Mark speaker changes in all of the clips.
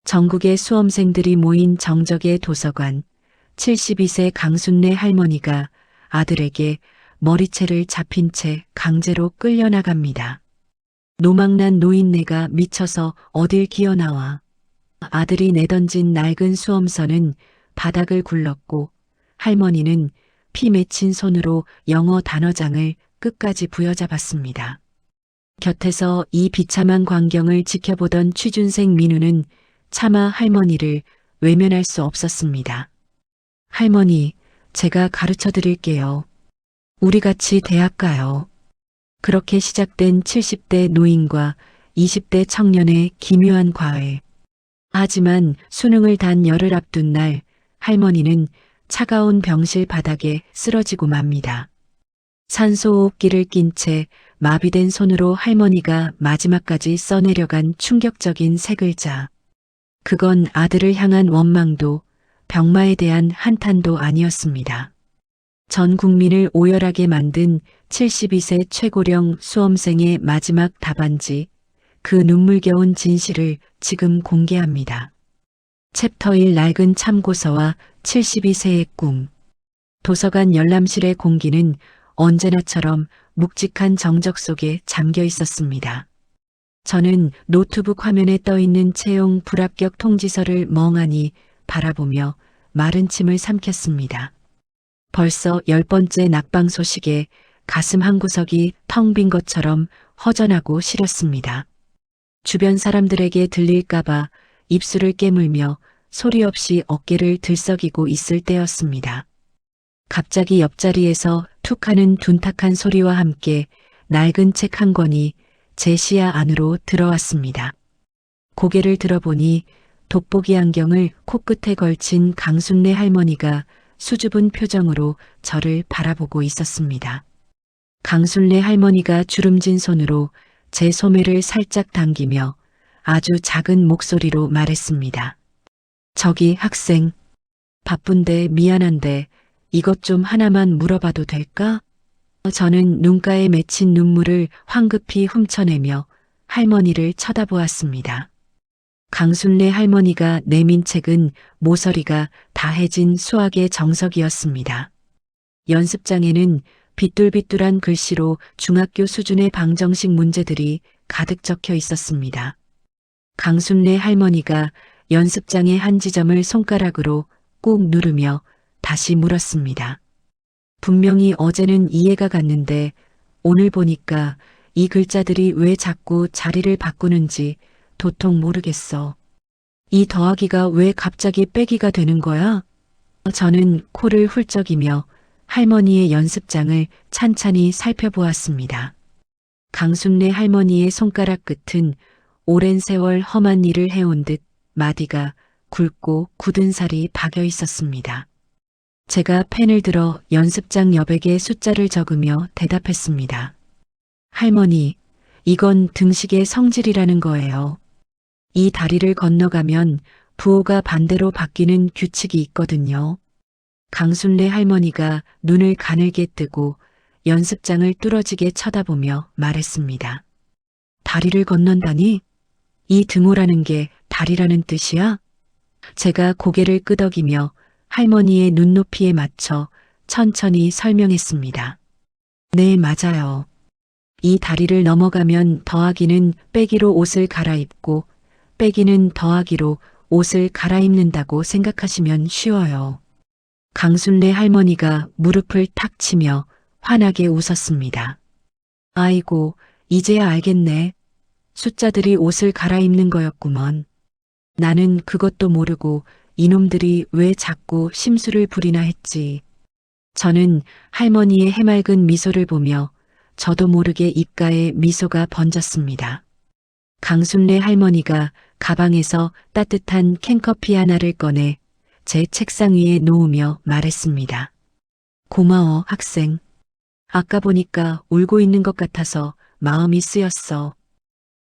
Speaker 1: 전국의 수험생들이 모인 정적의 도서관, 72세 강순례 할머니가 아들에게 머리채를 잡힌 채 강제로 끌려나갑니다. 노망난 노인네가 미쳐서 어딜 기어나와. 아들이 내던진 낡은 수험서는 바닥을 굴렀고 할머니는 피 맺힌 손으로 영어 단어장을 끝까지 부여잡았습니다. 곁에서 이 비참한 광경을 지켜보던 취준생 민우는 차마 할머니를 외면할 수 없었습니다. 할머니, 제가 가르쳐 드릴게요. 우리 같이 대학 가요. 그렇게 시작된 70대 노인과 20대 청년의 기묘한 과외. 하지만 수능을 단 열흘 앞둔 날 할머니는 차가운 병실 바닥에 쓰러지고 맙니다. 산소호흡기를 낀 채 마비된 손으로 할머니가 마지막까지 써내려간 충격적인 세 글자. 그건 아들을 향한 원망도 병마에 대한 한탄도 아니었습니다. 전 국민을 오열하게 만든 72세 최고령 수험생의 마지막 답안지, 그 눈물겨운 진실을 지금 공개합니다. 챕터 1 낡은 참고서와 72세의 꿈. 도서관 열람실의 공기는 언제나처럼 묵직한 정적 속에 잠겨 있었습니다. 저는 노트북 화면에 떠있는 채용 불합격 통지서를 멍하니 바라보며 마른 침을 삼켰습니다. 벌써 10번째 낙방 소식에 가슴 한 구석이 텅 빈 것처럼 허전하고 시렸습니다. 주변 사람들에게 들릴까봐 입술을 깨물며 소리 없이 어깨를 들썩이고 있을 때였습니다. 갑자기 옆자리에서 툭 하는 둔탁한 소리와 함께 낡은 책 한 권이 제 시야 안으로 들어왔습니다. 고개를 들어보니 돋보기 안경을 코끝에 걸친 강순례 할머니가 수줍은 표정으로 저를 바라보고 있었습니다. 강순례 할머니가 주름진 손으로 제 소매를 살짝 당기며 아주 작은 목소리로 말했습니다. 저기 학생, 바쁜데 미안한데 이것 좀 하나만 물어봐도 될까? 저는 눈가에 맺힌 눈물을 황급히 훔쳐내며 할머니를 쳐다보았습니다. 강순례 할머니가 내민 책은 모서리가 다해진 수학의 정석이었습니다. 연습장에는 비뚤비뚤한 글씨로 중학교 수준의 방정식 문제들이 가득 적혀 있었습니다. 강순례 할머니가 연습장의 한 지점을 손가락으로 꾹 누르며 다시 물었습니다. 분명히 어제는 이해가 갔는데 오늘 보니까 이 글자들이 왜 자꾸 자리를 바꾸는지 도통 모르겠어. 이 더하기가 왜 갑자기 빼기가 되는 거야? 저는 코를 훌쩍이며 할머니의 연습장을 찬찬히 살펴보았습니다. 강순례 할머니의 손가락 끝은 오랜 세월 험한 일을 해온 듯 마디가 굵고 굳은 살이 박여 있었습니다. 제가 펜을 들어 연습장 여백에 숫자를 적으며 대답했습니다. 할머니, 이건 등식의 성질이라는 거예요. 이 다리를 건너가면 부호가 반대로 바뀌는 규칙이 있거든요. 강순례 할머니가 눈을 가늘게 뜨고 연습장을 뚫어지게 쳐다보며 말했습니다. 다리를 건넌다니? 이 등호라는 게 다리라는 뜻이야? 제가 고개를 끄덕이며 할머니의 눈높이에 맞춰 천천히 설명했습니다. 네, 맞아요. 이 다리를 넘어가면 더하기는 빼기로 옷을 갈아입고 빼기는 더하기로 옷을 갈아입는다고 생각하시면 쉬워요. 강순례 할머니가 무릎을 탁 치며 환하게 웃었습니다. 아이고, 이제야 알겠네. 숫자들이 옷을 갈아입는 거였구먼. 나는 그것도 모르고 이놈들이 왜 자꾸 심술을 부리나 했지. 저는 할머니의 해맑은 미소를 보며 저도 모르게 입가에 미소가 번졌습니다. 강순례 할머니가 가방에서 따뜻한 캔커피 하나를 꺼내 제 책상 위에 놓으며 말했습니다. 고마워, 학생. 아까 보니까 울고 있는 것 같아서 마음이 쓰였어.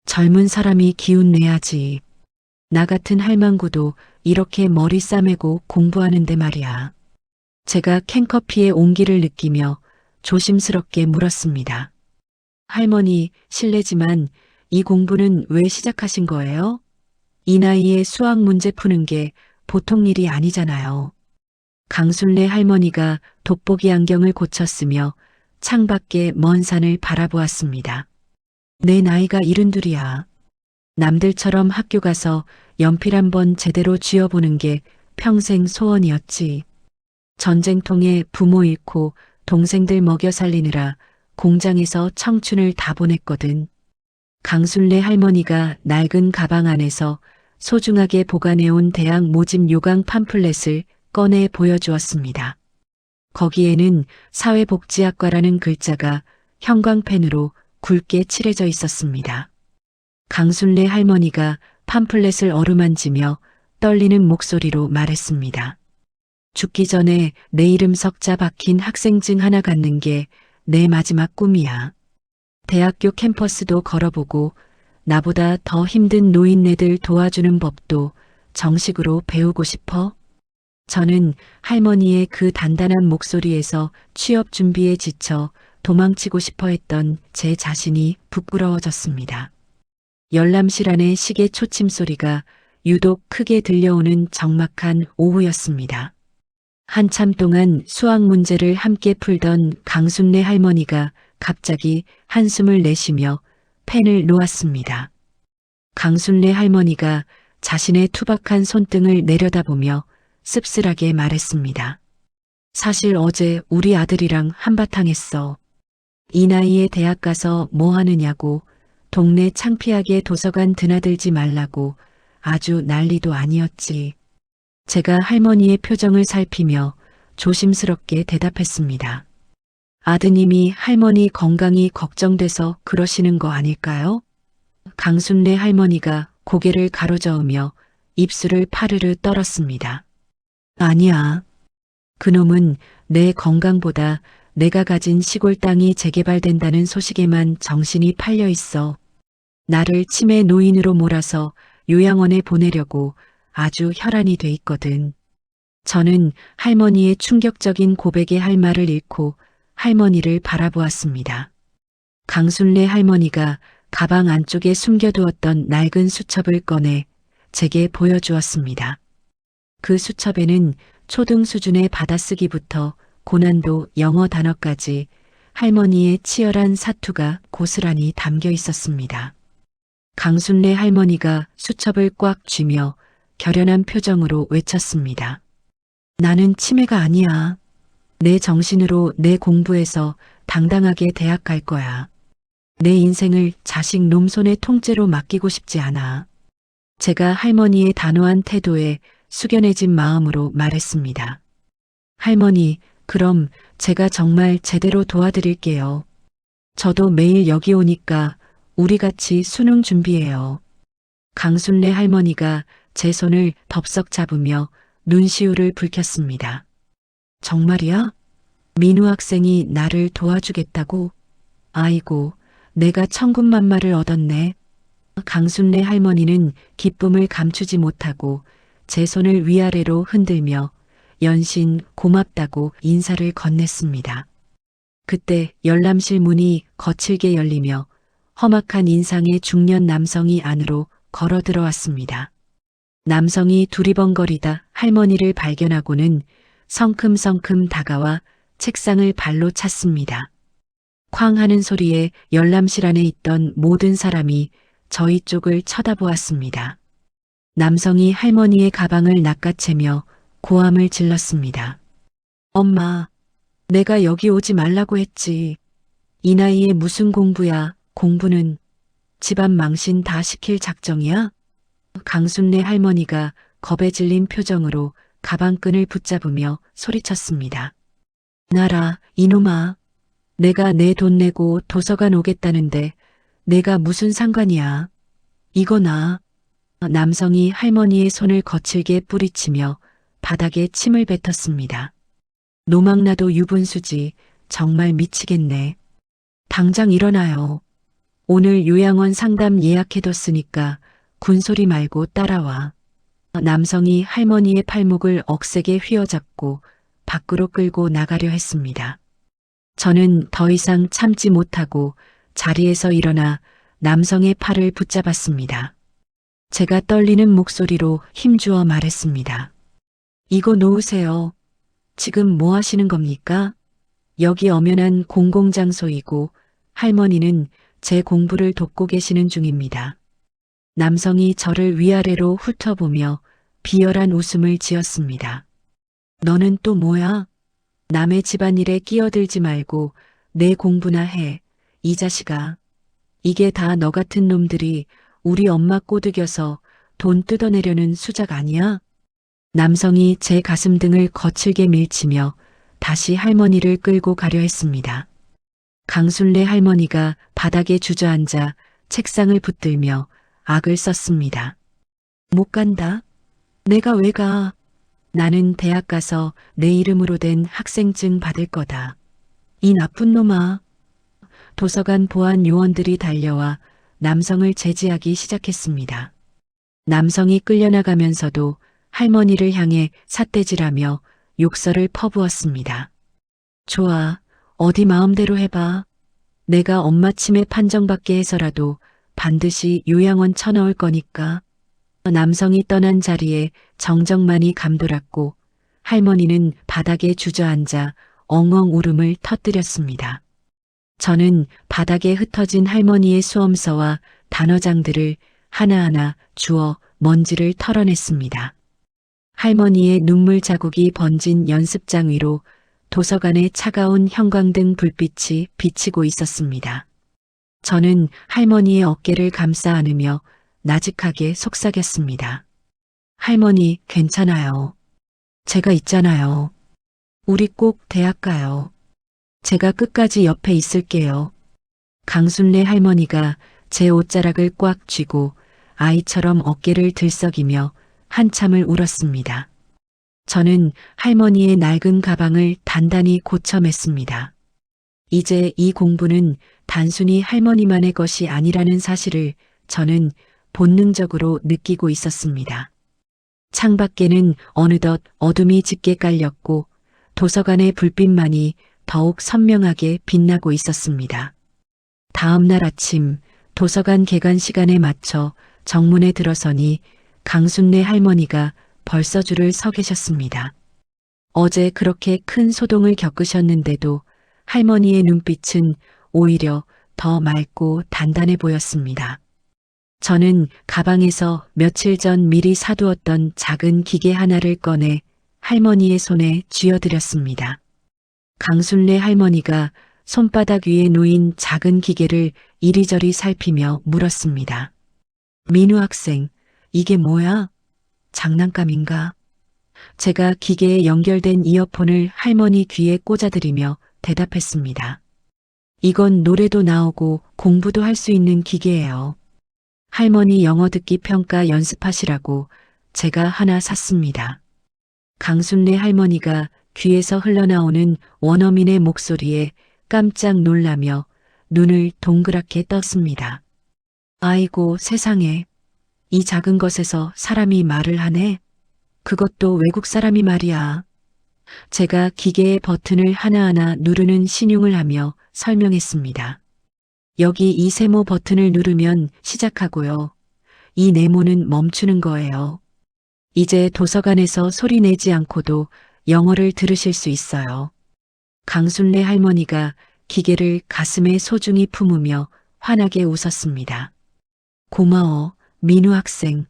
Speaker 1: 젊은 사람이 기운 내야지. 나 같은 할망구도 이렇게 머리 싸매고 공부하는데 말이야. 제가 캔커피의 온기를 느끼며 조심스럽게 물었습니다. 할머니, 실례지만 이 공부는 왜 시작하신 거예요? 이 나이에 수학 문제 푸는 게 보통 일이 아니잖아요. 강순래 할머니가 돋보기 안경을 고쳤으며 창밖에 먼 산을 바라보았습니다. 내 나이가 72이야. 남들처럼 학교 가서 연필 한번 제대로 쥐어보는 게 평생 소원이었지. 전쟁통에 부모 잃고 동생들 먹여 살리느라 공장에서 청춘을 다 보냈거든. 강순래 할머니가 낡은 가방 안에서 소중하게 보관해온 대학 모집 요강 팜플렛을 꺼내 보여주었습니다. 거기에는 사회복지학과라는 글자가 형광펜으로 굵게 칠해져 있었습니다. 강순래 할머니가 팜플렛을 어루만지며 떨리는 목소리로 말했습니다. 죽기 전에 내 이름 석자 박힌 학생증 하나 갖는 게 내 마지막 꿈이야. 대학교 캠퍼스도 걸어보고 나보다 더 힘든 노인네들 도와주는 법도 정식으로 배우고 싶어. 저는 할머니의 그 단단한 목소리에서 취업 준비에 지쳐 도망치고 싶어 했던 제 자신이 부끄러워졌습니다. 열람실 안의 시계 초침 소리가 유독 크게 들려오는 적막한 오후였습니다. 한참 동안 수학 문제를 함께 풀던 강순래 할머니가 갑자기 한숨을 내쉬며 펜을 놓았습니다. 강순래 할머니가 자신의 투박한 손등을 내려다보며 씁쓸하게 말했습니다. 사실 어제 우리 아들이랑 한바탕 했어. 이 나이에 대학 가서 뭐 하느냐고, 동네 창피하게 도서관 드나들지 말라고 아주 난리도 아니었지. 제가 할머니의 표정을 살피며 조심스럽게 대답했습니다. 아드님이 할머니 건강이 걱정돼서 그러시는 거 아닐까요? 강순래 할머니가 고개를 가로저으며 입술을 파르르 떨었습니다. 아니야. 그놈은 내 건강보다 내가 가진 시골 땅이 재개발된다는 소식에만 정신이 팔려 있어. 나를 치매 노인으로 몰아서 요양원에 보내려고 아주 혈안이 돼 있거든. 저는 할머니의 충격적인 고백에 할 말을 잃고 할머니를 바라보았습니다. 강순래 할머니가 가방 안쪽에 숨겨두었던 낡은 수첩을 꺼내 제게 보여주었습니다. 그 수첩에는 초등 수준의 받아쓰기부터 고난도 영어 단어까지 할머니의 치열한 사투가 고스란히 담겨 있었습니다. 강순래 할머니가 수첩을 꽉 쥐며 결연한 표정으로 외쳤습니다. 나는 치매가 아니야. 내 정신으로 내 공부해서 당당하게 대학 갈 거야. 내 인생을 자식 놈 손에 통째로 맡기고 싶지 않아. 제가 할머니의 단호한 태도에 숙연해진 마음으로 말했습니다. 할머니, 그럼 제가 정말 제대로 도와드릴게요. 저도 매일 여기 오니까 우리 같이 수능 준비해요. 강순래 할머니가 제 손을 덥석 잡으며 눈시울을 붉혔습니다. 정말이야? 민우 학생이 나를 도와주겠다고? 아이고, 내가 천군만마를 얻었네. 강순래 할머니는 기쁨을 감추지 못하고 제 손을 위아래로 흔들며 연신 고맙다고 인사를 건넸습니다. 그때 열람실 문이 거칠게 열리며 험악한 인상의 중년 남성이 안으로 걸어 들어왔습니다. 남성이 두리번거리다 할머니를 발견하고는 성큼성큼 다가와 책상을 발로 찼습니다. 쾅 하는 소리에 열람실 안에 있던 모든 사람이 저희 쪽을 쳐다보았습니다. 남성이 할머니의 가방을 낚아채며 고함을 질렀습니다. 엄마, 내가 여기 오지 말라고 했지. 이 나이에 무슨 공부야, 공부는. 집안 망신 다 시킬 작정이야? 강순래 할머니가 겁에 질린 표정으로 가방끈을 붙잡으며 소리쳤습니다. 나라, 이놈아. 내가 내 돈 내고 도서관 오겠다는데 내가 무슨 상관이야. 이거 나. 남성이 할머니의 손을 거칠게 뿌리치며 바닥에 침을 뱉었습니다. 노망나도 유분수지. 정말 미치겠네. 당장 일어나요. 오늘 요양원 상담 예약해뒀으니까 군소리 말고 따라와. 남성이 할머니의 팔목을 억세게 휘어잡고 밖으로 끌고 나가려 했습니다. 저는 더 이상 참지 못하고 자리에서 일어나 남성의 팔을 붙잡았습니다. 제가 떨리는 목소리로 힘주어 말했습니다. 이거 놓으세요. 지금 뭐 하시는 겁니까? 여기 엄연한 공공장소이고 할머니는 제 공부를 돕고 계시는 중입니다. 남성이 저를 위아래로 훑어보며 비열한 웃음을 지었습니다. 너는 또 뭐야? 남의 집안일에 끼어들지 말고 내 공부나 해. 이 자식아. 이게 다 너 같은 놈들이 우리 엄마 꼬드겨서 돈 뜯어내려는 수작 아니야? 남성이 제 가슴 등을 거칠게 밀치며 다시 할머니를 끌고 가려 했습니다. 강순례 할머니가 바닥에 주저앉아 책상을 붙들며 악을 썼습니다. 못 간다. 내가 왜 가? 나는 대학 가서 내 이름으로 된 학생증 받을 거다. 이 나쁜 놈아. 도서관 보안 요원들이 달려와 남성을 제지하기 시작했습니다. 남성이 끌려나가면서도 할머니를 향해 삿대질하며 욕설을 퍼부었습니다. 좋아, 어디 마음대로 해봐. 내가 엄마 치매 판정받게 해서라도 반드시 요양원 쳐넣을 거니까. 남성이 떠난 자리에 정적만이 감돌았고 할머니는 바닥에 주저앉아 엉엉 울음을 터뜨렸습니다. 저는 바닥에 흩어진 할머니의 수험서와 단어장들을 하나하나 주워 먼지를 털어냈습니다. 할머니의 눈물 자국이 번진 연습장 위로 도서관의 차가운 형광등 불빛이 비치고 있었습니다. 저는 할머니의 어깨를 감싸 안으며 나직하게 속삭였습니다. 할머니, 괜찮아요. 제가 있잖아요. 우리 꼭 대학 가요. 제가 끝까지 옆에 있을게요. 강순례 할머니가 제 옷자락을 꽉 쥐고 아이처럼 어깨를 들썩이며 한참을 울었습니다. 저는 할머니의 낡은 가방을 단단히 고쳐맸습니다. 이제 이 공부는 단순히 할머니만의 것이 아니라는 사실을 저는 본능적으로 느끼고 있었습니다. 창밖에는 어느덧 어둠이 짙게 깔렸고 도서관의 불빛만이 더욱 선명하게 빛나고 있었습니다. 다음 날 아침 도서관 개관 시간에 맞춰 정문에 들어서니 강순례 할머니가 벌써 줄을 서 계셨습니다. 어제 그렇게 큰 소동을 겪으셨는데도 할머니의 눈빛은 오히려 더 맑고 단단해 보였습니다. 저는 가방에서 며칠 전 미리 사두었던 작은 기계 하나를 꺼내 할머니의 손에 쥐어드렸습니다. 강순례 할머니가 손바닥 위에 놓인 작은 기계를 이리저리 살피며 물었습니다. 민우 학생, 이게 뭐야? 장난감인가? 제가 기계에 연결된 이어폰을 할머니 귀에 꽂아드리며 대답했습니다. 이건 노래도 나오고 공부도 할 수 있는 기계예요. 할머니 영어 듣기 평가 연습하시라고 제가 하나 샀습니다. 강순례 할머니가 귀에서 흘러나오는 원어민의 목소리에 깜짝 놀라며 눈을 동그랗게 떴습니다. 아이고 세상에, 이 작은 것에서 사람이 말을 하네? 그것도 외국 사람이 말이야. 제가 기계의 버튼을 하나하나 누르는 신용을 하며 설명했습니다. 여기 이 세모 버튼을 누르면 시작하고요. 이 네모는 멈추는 거예요. 이제 도서관에서 소리 내지 않고도 영어를 들으실 수 있어요. 강순례 할머니가 기계를 가슴에 소중히 품으며 환하게 웃었습니다. 고마워, 민우 학생.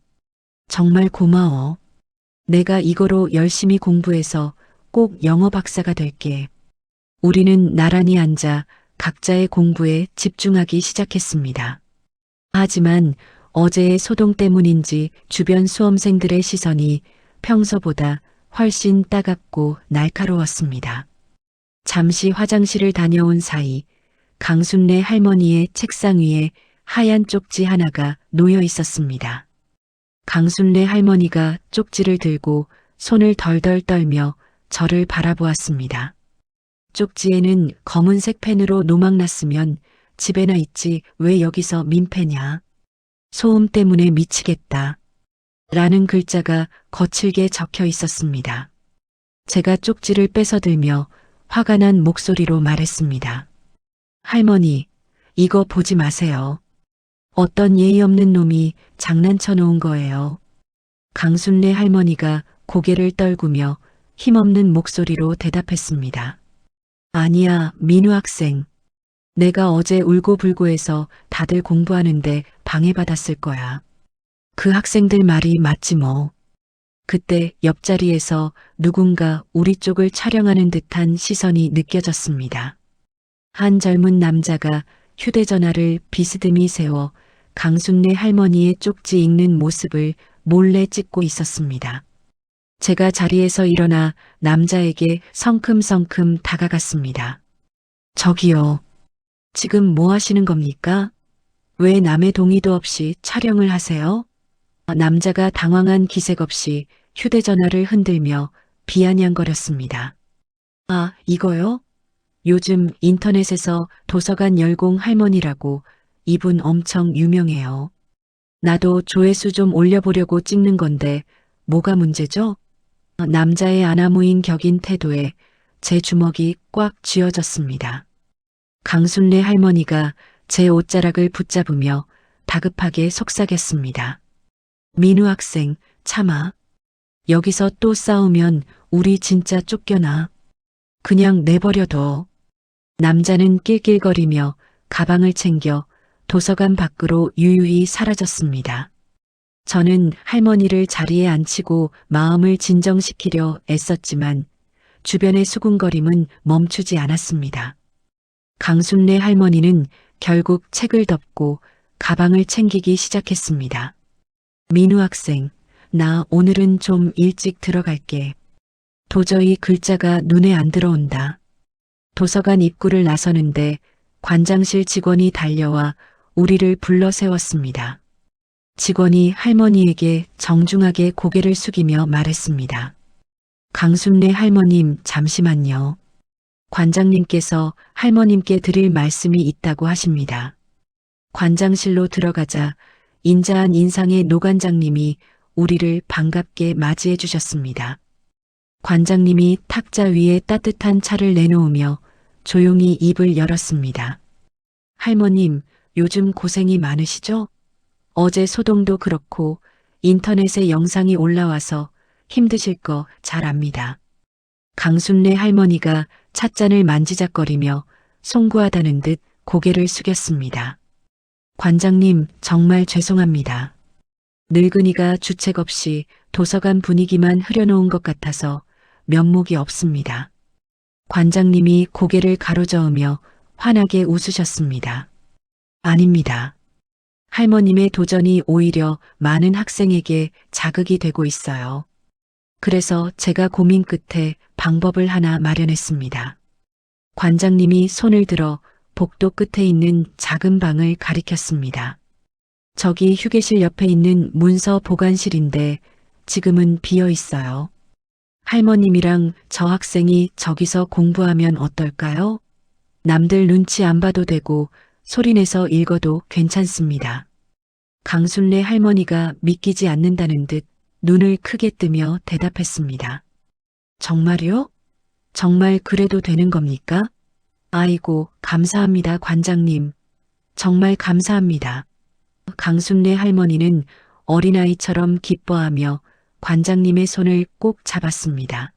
Speaker 1: 정말 고마워. 내가 이거로 열심히 공부해서 꼭 영어 박사가 될게. 우리는 나란히 앉아 각자의 공부에 집중하기 시작했습니다. 하지만 어제의 소동 때문인지 주변 수험생들의 시선이 평소보다 훨씬 따갑고 날카로웠습니다. 잠시 화장실을 다녀온 사이 강순례 할머니의 책상 위에 하얀 쪽지 하나가 놓여 있었습니다. 강순례 할머니가 쪽지를 들고 손을 덜덜 떨며 저를 바라보았습니다. 쪽지에는 검은색 펜으로 노막났으면 집에나 있지 왜 여기서 민폐냐. 소음 때문에 미치겠다. 라는 글자가 거칠게 적혀 있었습니다. 제가 쪽지를 뺏어들며 화가 난 목소리로 말했습니다. 할머니, 이거 보지 마세요. 어떤 예의 없는 놈이 장난쳐 놓은 거예요. 강순례 할머니가 고개를 떨구며 힘없는 목소리로 대답했습니다. 아니야, 민우 학생. 내가 어제 울고불고해서 다들 공부하는데 방해받았을 거야. 그 학생들 말이 맞지 뭐. 그때 옆자리에서 누군가 우리 쪽을 촬영하는 듯한 시선이 느껴졌습니다. 한 젊은 남자가 휴대전화를 비스듬히 세워 강순례 할머니의 쪽지 읽는 모습을 몰래 찍고 있었습니다. 제가 자리에서 일어나 남자에게 성큼성큼 다가갔습니다. 저기요. 지금 뭐 하시는 겁니까? 왜 남의 동의도 없이 촬영을 하세요? 남자가 당황한 기색 없이 휴대전화를 흔들며 비아냥거렸습니다. 아, 이거요? 요즘 인터넷에서 도서관 열공 할머니라고 이분 엄청 유명해요. 나도 조회수 좀 올려보려고 찍는 건데 뭐가 문제죠? 남자의 아나무인 격인 태도에 제 주먹이 꽉 쥐어졌습니다. 강순례 할머니가 제 옷자락을 붙잡으며 다급하게 속삭였습니다. 민우 학생, 참아. 여기서 또 싸우면 우리 진짜 쫓겨나. 그냥 내버려둬. 남자는 낄낄거리며 가방을 챙겨 도서관 밖으로 유유히 사라졌습니다. 저는 할머니를 자리에 앉히고 마음을 진정시키려 애썼지만 주변의 수군거림은 멈추지 않았습니다. 강순례 할머니는 결국 책을 덮고 가방을 챙기기 시작했습니다. 민우 학생, 나 오늘은 좀 일찍 들어갈게. 도저히 글자가 눈에 안 들어온다. 도서관 입구를 나서는데 관장실 직원이 달려와 우리를 불러 세웠습니다. 직원이 할머니에게 정중하게 고개를 숙이며 말했습니다. 강순례 할머님, 잠시만요. 관장님께서 할머님께 드릴 말씀이 있다고 하십니다. 관장실로 들어가자 인자한 인상의 노관장님이 우리를 반갑게 맞이해 주셨습니다. 관장님이 탁자 위에 따뜻한 차를 내놓으며 조용히 입을 열었습니다. 할머님, 요즘 고생이 많으시죠? 어제 소동도 그렇고 인터넷에 영상이 올라와서 힘드실 거 잘 압니다. 강순례 할머니가 찻잔을 만지작거리며 송구하다는 듯 고개를 숙였습니다. 관장님, 정말 죄송합니다. 늙은이가 주책 없이 도서관 분위기만 흐려놓은 것 같아서 면목이 없습니다. 관장님이 고개를 가로저으며 환하게 웃으셨습니다. 아닙니다. 할머님의 도전이 오히려 많은 학생에게 자극이 되고 있어요. 그래서 제가 고민 끝에 방법을 하나 마련했습니다. 관장님이 손을 들어 복도 끝에 있는 작은 방을 가리켰습니다. 저기 휴게실 옆에 있는 문서 보관실인데 지금은 비어 있어요. 할머님이랑 저 학생이 저기서 공부하면 어떨까요? 남들 눈치 안 봐도 되고 소리내서 읽어도 괜찮습니다. 강순례 할머니가 믿기지 않는다는 듯 눈을 크게 뜨며 대답했습니다. 정말요? 정말 그래도 되는 겁니까? 아이고, 감사합니다, 관장님. 정말 감사합니다. 강순례 할머니는 어린아이처럼 기뻐하며 관장님의 손을 꼭 잡았습니다.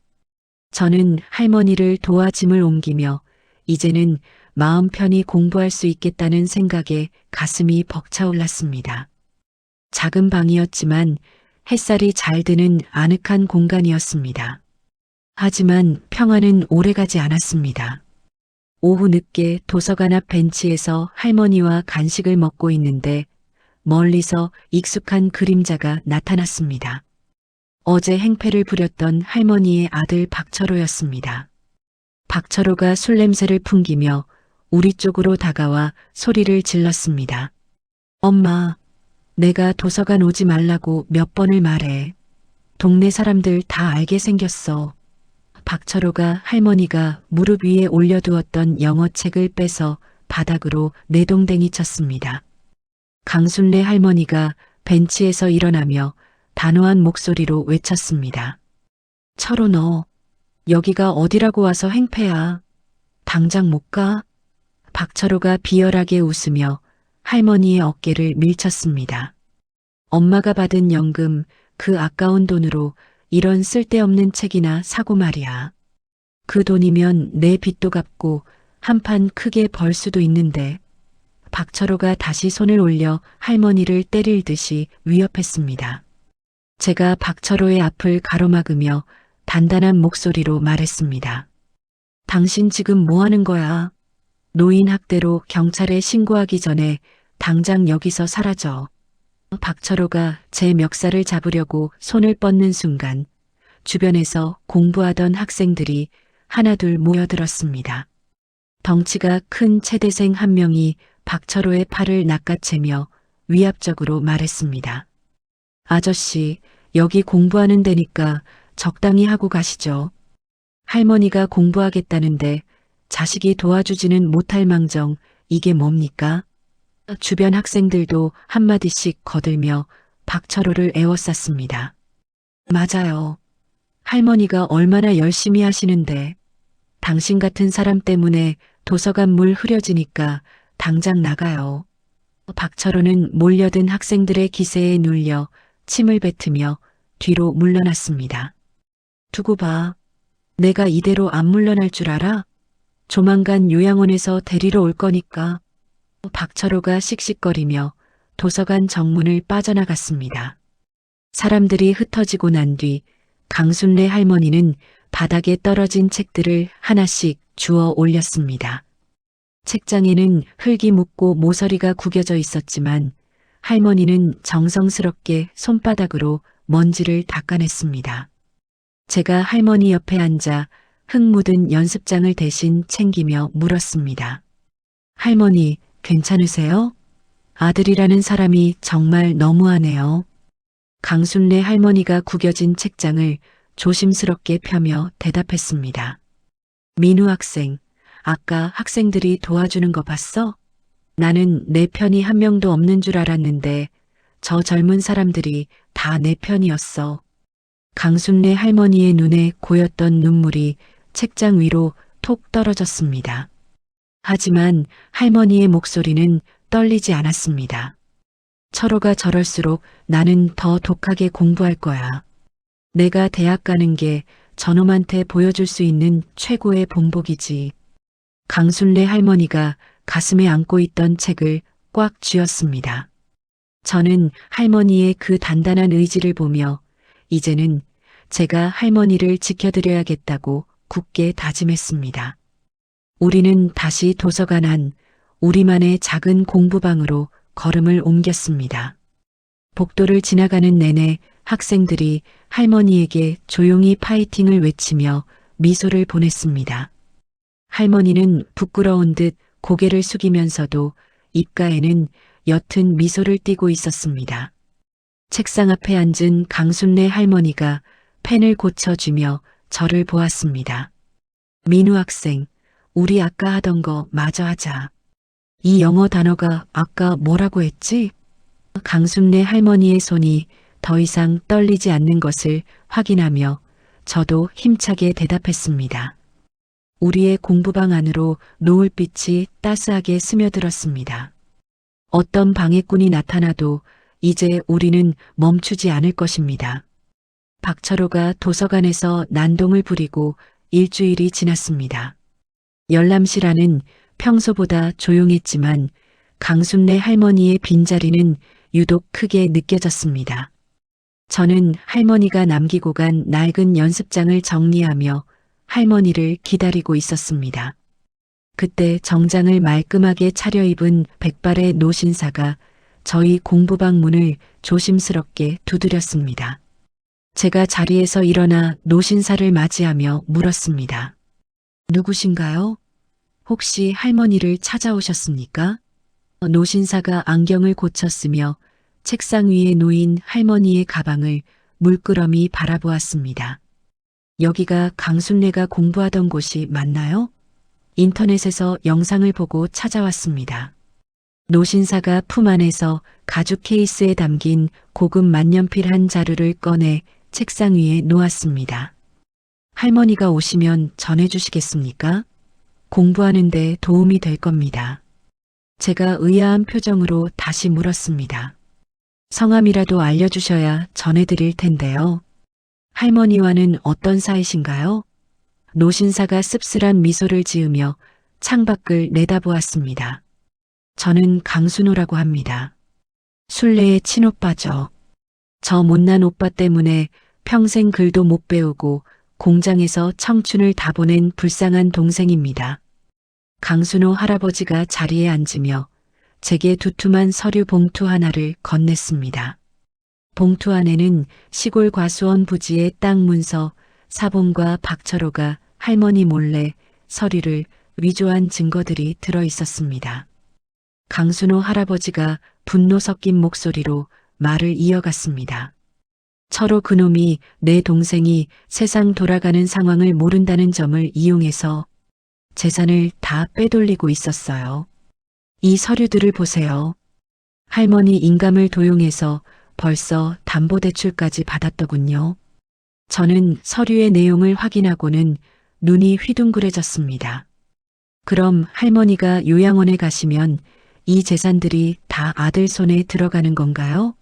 Speaker 1: 저는 할머니를 도와 짐을 옮기며 이제는 마음 편히 공부할 수 있겠다는 생각에 가슴이 벅차올랐습니다. 작은 방이었지만 햇살이 잘 드는 아늑한 공간이었습니다. 하지만 평화는 오래가지 않았습니다. 오후 늦게 도서관 앞 벤치에서 할머니와 간식을 먹고 있는데 멀리서 익숙한 그림자가 나타났습니다. 어제 행패를 부렸던 할머니의 아들 박철호였습니다. 박철호가 술 냄새를 풍기며 우리 쪽으로 다가와 소리를 질렀습니다. 엄마, 내가 도서관 오지 말라고 몇 번을 말해. 동네 사람들 다 알게 생겼어. 박철호가 할머니가 무릎 위에 올려두었던 영어책을 빼서 바닥으로 내동댕이 쳤습니다. 강순례 할머니가 벤치에서 일어나며 단호한 목소리로 외쳤습니다. 철호, 너 여기가 어디라고 와서 행패야. 당장 못 가? 박철호가 비열하게 웃으며 할머니의 어깨를 밀쳤습니다. 엄마가 받은 연금, 그 아까운 돈으로 이런 쓸데없는 책이나 사고 말이야. 그 돈이면 내 빚도 갚고 한판 크게 벌 수도 있는데. 박철호가 다시 손을 올려 할머니를 때릴 듯이 위협했습니다. 제가 박철호의 앞을 가로막으며 단단한 목소리로 말했습니다. 당신 지금 뭐 하는 거야? 노인 학대로 경찰에 신고하기 전에 당장 여기서 사라져. 박철호가 제 멱살을 잡으려고 손을 뻗는 순간 주변에서 공부하던 학생들이 하나둘 모여들었습니다. 덩치가 큰 체대생 한 명이 박철호의 팔을 낚아채며 위압적으로 말했습니다. 아저씨, 여기 공부하는 데니까 적당히 하고 가시죠. 할머니가 공부하겠다는데 자식이 도와주지는 못할 망정 이게 뭡니까? 주변 학생들도 한마디씩 거들며 박철호를 애워쌌습니다. 맞아요. 할머니가 얼마나 열심히 하시는데 당신 같은 사람 때문에 도서관 물 흐려지니까 당장 나가요. 박철호는 몰려든 학생들의 기세에 눌려 침을 뱉으며 뒤로 물러났습니다. 두고 봐. 내가 이대로 안 물러날 줄 알아? 조만간 요양원에서 데리러 올 거니까. 박철호가 씩씩거리며 도서관 정문을 빠져나갔습니다. 사람들이 흩어지고 난 뒤 강순례 할머니는 바닥에 떨어진 책들을 하나씩 주워 올렸습니다. 책장에는 흙이 묻고 모서리가 구겨져 있었지만 할머니는 정성스럽게 손바닥으로 먼지를 닦아냈습니다. 제가 할머니 옆에 앉아 흙 묻은 연습장을 대신 챙기며 물었습니다. 할머니, 괜찮으세요? 아들이라는 사람이 정말 너무하네요. 강순례 할머니가 구겨진 책장을 조심스럽게 펴며 대답했습니다. 민우 학생, 아까 학생들이 도와주는 거 봤어? 나는 내 편이 한 명도 없는 줄 알았는데 저 젊은 사람들이 다 내 편이었어. 강순례 할머니의 눈에 고였던 눈물이 책장 위로 톡 떨어졌습니다. 하지만 할머니의 목소리는 떨리지 않았습니다. 철호가 저럴수록 나는 더 독하게 공부할 거야. 내가 대학 가는 게 저놈한테 보여줄 수 있는 최고의 본보기지. 강순례 할머니가 가슴에 안고 있던 책을 꽉 쥐었습니다. 저는 할머니의 그 단단한 의지를 보며 이제는 제가 할머니를 지켜드려야겠다고 굳게 다짐했습니다. 우리는 다시 도서관 안 우리만의 작은 공부방으로 걸음을 옮겼습니다. 복도를 지나가는 내내 학생들이 할머니에게 조용히 파이팅을 외치며 미소를 보냈습니다. 할머니는 부끄러운 듯 고개를 숙이면서도 입가에는 옅은 미소를 띠고 있었습니다. 책상 앞에 앉은 강순례 할머니가 펜을 고쳐주며 저를 보았습니다. 민우 학생, 우리 아까 하던 거 마저 하자. 이 영어 단어가 아까 뭐라고 했지? 강순례 할머니의 손이 더 이상 떨리지 않는 것을 확인하며 저도 힘차게 대답했습니다. 우리의 공부방 안으로 노을빛이 따스하게 스며들었습니다. 어떤 방해꾼이 나타나도 이제 우리는 멈추지 않을 것입니다. 박철호가 도서관에서 난동을 부리고 일주일이 지났습니다. 열람실 안은 평소보다 조용했지만 강순례 할머니의 빈자리는 유독 크게 느껴졌습니다. 저는 할머니가 남기고 간 낡은 연습장을 정리하며 할머니를 기다리고 있었습니다. 그때 정장을 말끔하게 차려입은 백발의 노신사가 저희 공부방 문을 조심스럽게 두드렸습니다. 제가 자리에서 일어나 노신사를 맞이하며 물었습니다. 누구신가요? 혹시 할머니를 찾아오셨습니까? 노신사가 안경을 고쳤으며 책상 위에 놓인 할머니의 가방을 물끄러미 바라보았습니다. 여기가 강순례가 공부하던 곳이 맞나요? 인터넷에서 영상을 보고 찾아왔습니다. 노신사가 품 안에서 가죽 케이스에 담긴 고급 만년필 한 자루를 꺼내 책상 위에 놓았습니다. 할머니가 오시면 전해주시겠습니까? 공부하는 데 도움이 될 겁니다. 제가 의아한 표정으로 다시 물었습니다. 성함이라도 알려주셔야 전해드릴 텐데요. 할머니와는 어떤 사이신가요? 노신사가 씁쓸한 미소를 지으며 창밖을 내다보았습니다. 저는 강순호라고 합니다. 순례의 친오빠죠. 저 못난 오빠 때문에 평생 글도 못 배우고 공장에서 청춘을 다 보낸 불쌍한 동생입니다. 강순호 할아버지가 자리에 앉으며 제게 두툼한 서류 봉투 하나를 건넸습니다. 봉투 안에는 시골 과수원 부지의 땅 문서, 사본과 박철호가 할머니 몰래 서류를 위조한 증거들이 들어 있었습니다. 강순호 할아버지가 분노 섞인 목소리로 말을 이어갔습니다. 철호 그놈이 내 동생이 세상 돌아가는 상황을 모른다는 점을 이용해서 재산을 다 빼돌리고 있었어요. 이 서류들을 보세요. 할머니 인감을 도용해서 벌써 담보대출까지 받았더군요. 저는 서류의 내용을 확인하고는 눈이 휘둥그레졌습니다. 그럼 할머니가 요양원에 가시면 이 재산들이 다 아들 손에 들어가는 건가요?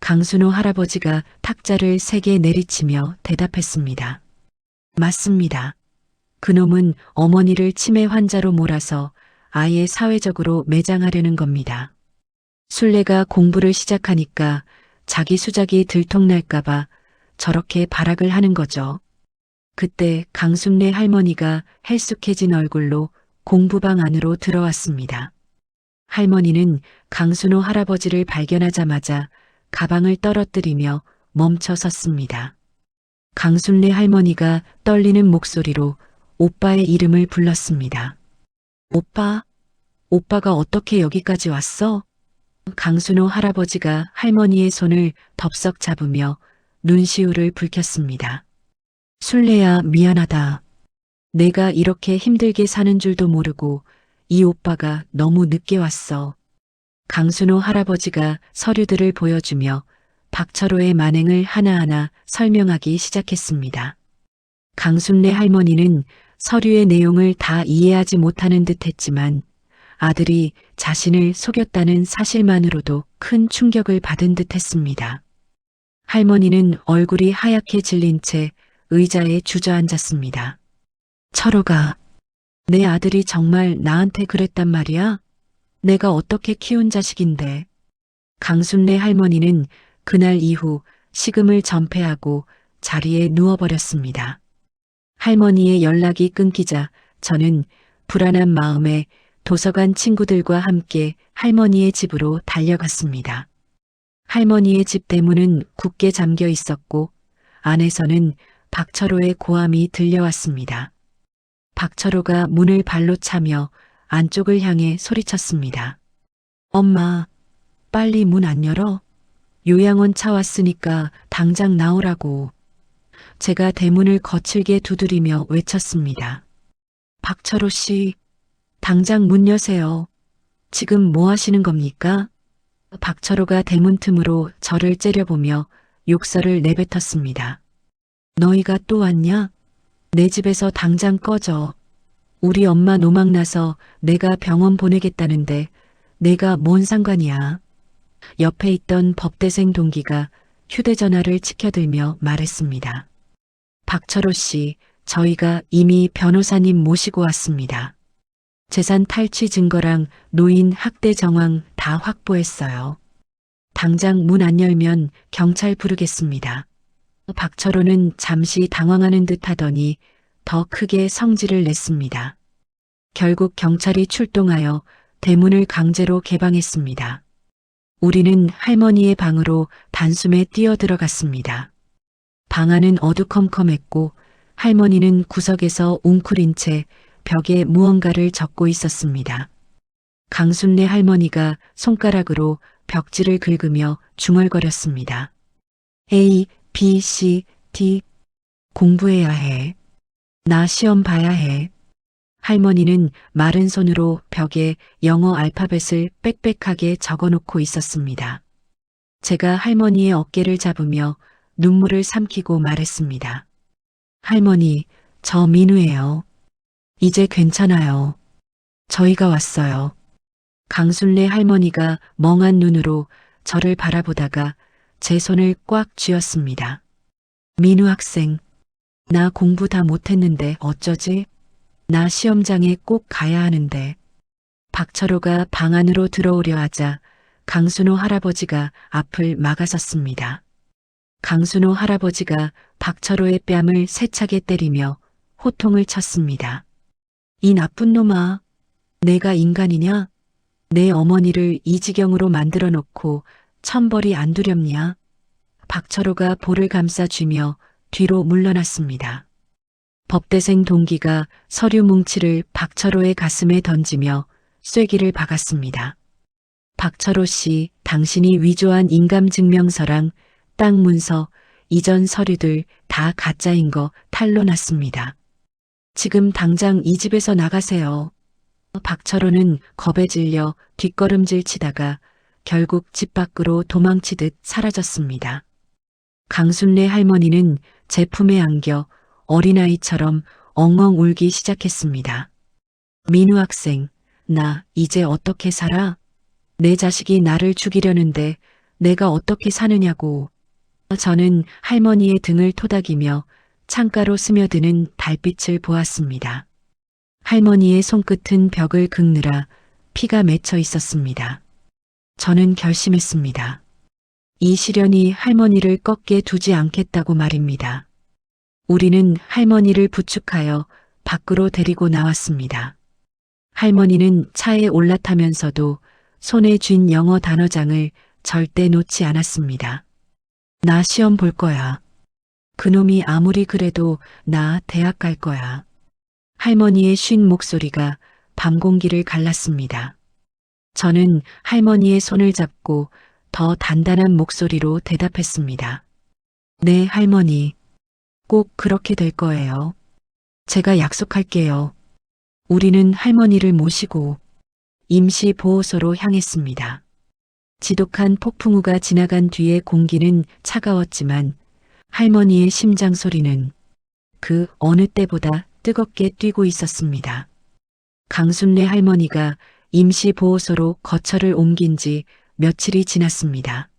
Speaker 1: 강순호 할아버지가 탁자를 3개 내리치며 대답했습니다. 맞습니다. 그놈은 어머니를 치매 환자로 몰아서 아예 사회적으로 매장하려는 겁니다. 순례가 공부를 시작하니까 자기 수작이 들통날까봐 저렇게 발악을 하는 거죠. 그때 강순례 할머니가 헬쑥해진 얼굴로 공부방 안으로 들어왔습니다. 할머니는 강순호 할아버지를 발견하자마자 가방을 떨어뜨리며 멈춰 섰습니다. 강순례 할머니가 떨리는 목소리로 오빠의 이름을 불렀습니다. 오빠? 오빠가 어떻게 여기까지 왔어? 강순호 할아버지가 할머니의 손을 덥석 잡으며 눈시울을 붉혔습니다. 순례야, 미안하다. 내가 이렇게 힘들게 사는 줄도 모르고 이 오빠가 너무 늦게 왔어. 강순호 할아버지가 서류들을 보여주며 박철호의 만행을 하나하나 설명하기 시작했습니다. 강순례 할머니는 서류의 내용을 다 이해하지 못하는 듯 했지만 아들이 자신을 속였다는 사실만으로도 큰 충격을 받은 듯 했습니다. 할머니는 얼굴이 하얗게 질린 채 의자에 주저앉았습니다. 철호가 내 아들이 정말 나한테 그랬단 말이야? 내가 어떻게 키운 자식인데. 강순례 할머니는 그날 이후 식음을 전폐하고 자리에 누워버렸습니다. 할머니의 연락이 끊기자 저는 불안한 마음에 도서관 친구들과 함께 할머니의 집으로 달려갔습니다. 할머니의 집 대문은 굳게 잠겨 있었고 안에서는 박철호의 고함이 들려왔습니다. 박철호가 문을 발로 차며 안쪽을 향해 소리쳤습니다. 엄마, 빨리 문 안 열어? 요양원 차 왔으니까 당장 나오라고. 제가 대문을 거칠게 두드리며 외쳤습니다. 박철호 씨, 당장 문 여세요. 지금 뭐 하시는 겁니까? 박철호가 대문 틈으로 저를 째려보며 욕설을 내뱉었습니다. 너희가 또 왔냐? 내 집에서 당장 꺼져. 우리 엄마 노망나서 내가 병원 보내겠다는데 내가 뭔 상관이야. 옆에 있던 법대생 동기가 휴대전화를 치켜들며 말했습니다. 박철호 씨, 저희가 이미 변호사님 모시고 왔습니다. 재산 탈취 증거랑 노인 학대 정황 다 확보했어요. 당장 문 안 열면 경찰 부르겠습니다. 박철호는 잠시 당황하는 듯 하더니 더 크게 성질을 냈습니다. 결국 경찰이 출동하여 대문을 강제로 개방했습니다. 우리는 할머니의 방으로 단숨에 뛰어들어갔습니다. 방 안은 어두컴컴했고 할머니는 구석에서 웅크린 채 벽에 무언가를 적고 있었습니다. 강순례 할머니가 손가락으로 벽지를 긁으며 중얼거렸습니다. A, B, C, D. 공부해야 해. 나 시험 봐야 해. 할머니는 마른 손으로 벽에 영어 알파벳을 빽빽하게 적어놓고 있었습니다. 제가 할머니의 어깨를 잡으며 눈물을 삼키고 말했습니다. 할머니, 저 민우예요. 이제 괜찮아요. 저희가 왔어요. 강순례 할머니가 멍한 눈으로 저를 바라보다가 제 손을 꽉 쥐었습니다. 민우 학생, 나 공부 다 못했는데 어쩌지? 나 시험장에 꼭 가야 하는데. 박철호가 방 안으로 들어오려 하자 강순호 할아버지가 앞을 막아섰습니다. 강순호 할아버지가 박철호의 뺨을 세차게 때리며 호통을 쳤습니다. 이 나쁜 놈아, 내가 인간이냐? 내 어머니를 이 지경으로 만들어 놓고 천벌이 안 두렵냐? 박철호가 볼을 감싸쥐며 뒤로 물러났습니다. 법대생 동기가 서류 뭉치를 박철호의 가슴에 던지며 쐐기를 박았습니다. 박철호 씨, 당신이 위조한 인감증명서랑 땅 문서, 이전 서류들 다 가짜인 거 탄로났습니다. 지금 당장 이 집에서 나가세요. 박철호는 겁에 질려 뒷걸음질 치다가 결국 집 밖으로 도망치듯 사라졌습니다. 강순례 할머니는 제 품에 안겨 어린아이처럼 엉엉 울기 시작했습니다. 민우 학생, 나 이제 어떻게 살아? 내 자식이 나를 죽이려는데 내가 어떻게 사느냐고. 저는 할머니의 등을 토닥이며 창가로 스며드는 달빛을 보았습니다. 할머니의 손끝은 벽을 긁느라 피가 맺혀 있었습니다. 저는 결심했습니다. 이 시련이 할머니를 꺾게 두지 않겠다고 말입니다. 우리는 할머니를 부축하여 밖으로 데리고 나왔습니다. 할머니는 차에 올라타면서도 손에 쥔 영어 단어장을 절대 놓지 않았습니다. 나 시험 볼 거야. 그놈이 아무리 그래도 나 대학 갈 거야. 할머니의 쉰 목소리가 밤 공기를 갈랐습니다. 저는 할머니의 손을 잡고 더 단단한 목소리로 대답했습니다. 네, 할머니. 꼭 그렇게 될 거예요. 제가 약속할게요. 우리는 할머니를 모시고 임시보호소로 향했습니다. 지독한 폭풍우가 지나간 뒤에 공기는 차가웠지만 할머니의 심장 소리는 그 어느 때보다 뜨겁게 뛰고 있었습니다. 강순례 할머니가 임시보호소로 거처를 옮긴 지 며칠이 지났습니다.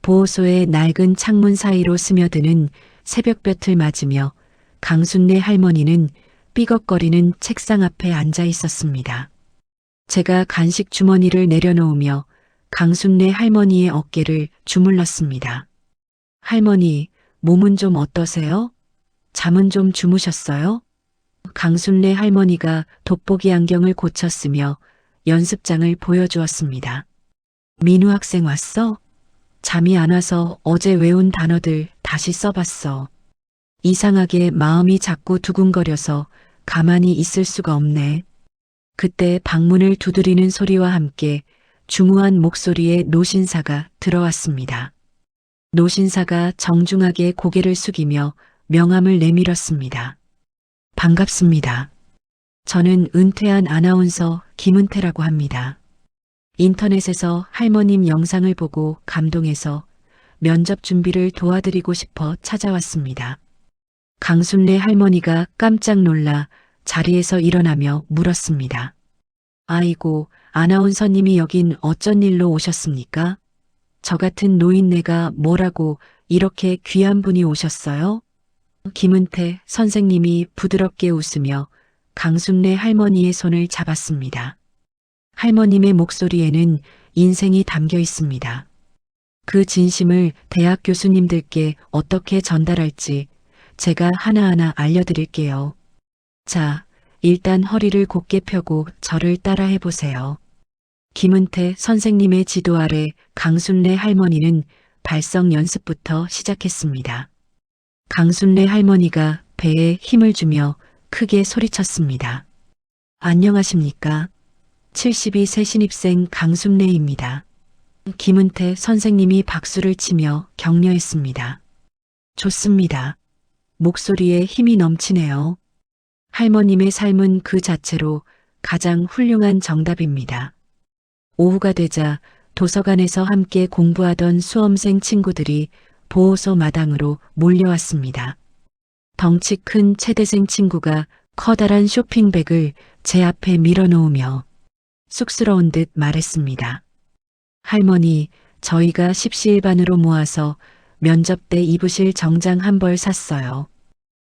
Speaker 1: 보호소의 낡은 창문 사이로 스며드는 새벽볕을 맞으며 강순례 할머니는 삐걱거리는 책상 앞에 앉아 있었습니다. 제가 간식 주머니를 내려놓으며 강순례 할머니의 어깨를 주물렀습니다. 할머니, 몸은 좀 어떠세요? 잠은 좀 주무셨어요? 강순례 할머니가 돋보기 안경을 고쳤으며 연습장을 보여주었습니다. 민우 학생 왔어? 잠이 안 와서 어제 외운 단어들 다시 써봤어. 이상하게 마음이 자꾸 두근거려서 가만히 있을 수가 없네. 그때 방문을 두드리는 소리와 함께 중후한 목소리의 노신사가 들어왔습니다. 노신사가 정중하게 고개를 숙이며 명함을 내밀었습니다. 반갑습니다. 저는 은퇴한 아나운서 김은태라고 합니다. 인터넷에서 할머님 영상을 보고 감동해서 면접 준비를 도와드리고 싶어 찾아왔습니다. 강순례 할머니가 깜짝 놀라 자리에서 일어나며 물었습니다. 아이고, 아나운서님이 여긴 어쩐 일로 오셨습니까? 저 같은 노인네가 뭐라고 이렇게 귀한 분이 오셨어요? 김은태 선생님이 부드럽게 웃으며 강순례 할머니의 손을 잡았습니다. 할머님의 목소리에는 인생이 담겨 있습니다. 그 진심을 대학 교수님들께 어떻게 전달할지 제가 하나하나 알려드릴게요. 자, 일단 허리를 곧게 펴고 저를 따라 해보세요. 김은태 선생님의 지도 아래 강순례 할머니는 발성 연습부터 시작했습니다. 강순례 할머니가 배에 힘을 주며 크게 소리쳤습니다. 안녕하십니까? 72세 신입생 강순례입니다. 김은태 선생님이 박수를 치며 격려했습니다. 좋습니다. 목소리에 힘이 넘치네요. 할머님의 삶은 그 자체로 가장 훌륭한 정답입니다. 오후가 되자 도서관에서 함께 공부하던 수험생 친구들이 보호소 마당으로 몰려왔습니다. 덩치 큰 최대생 친구가 커다란 쇼핑백을 제 앞에 밀어놓으며 쑥스러운 듯 말했습니다. 할머니, 저희가 십시일반으로 모아서 면접 때 입으실 정장 한 벌 샀어요.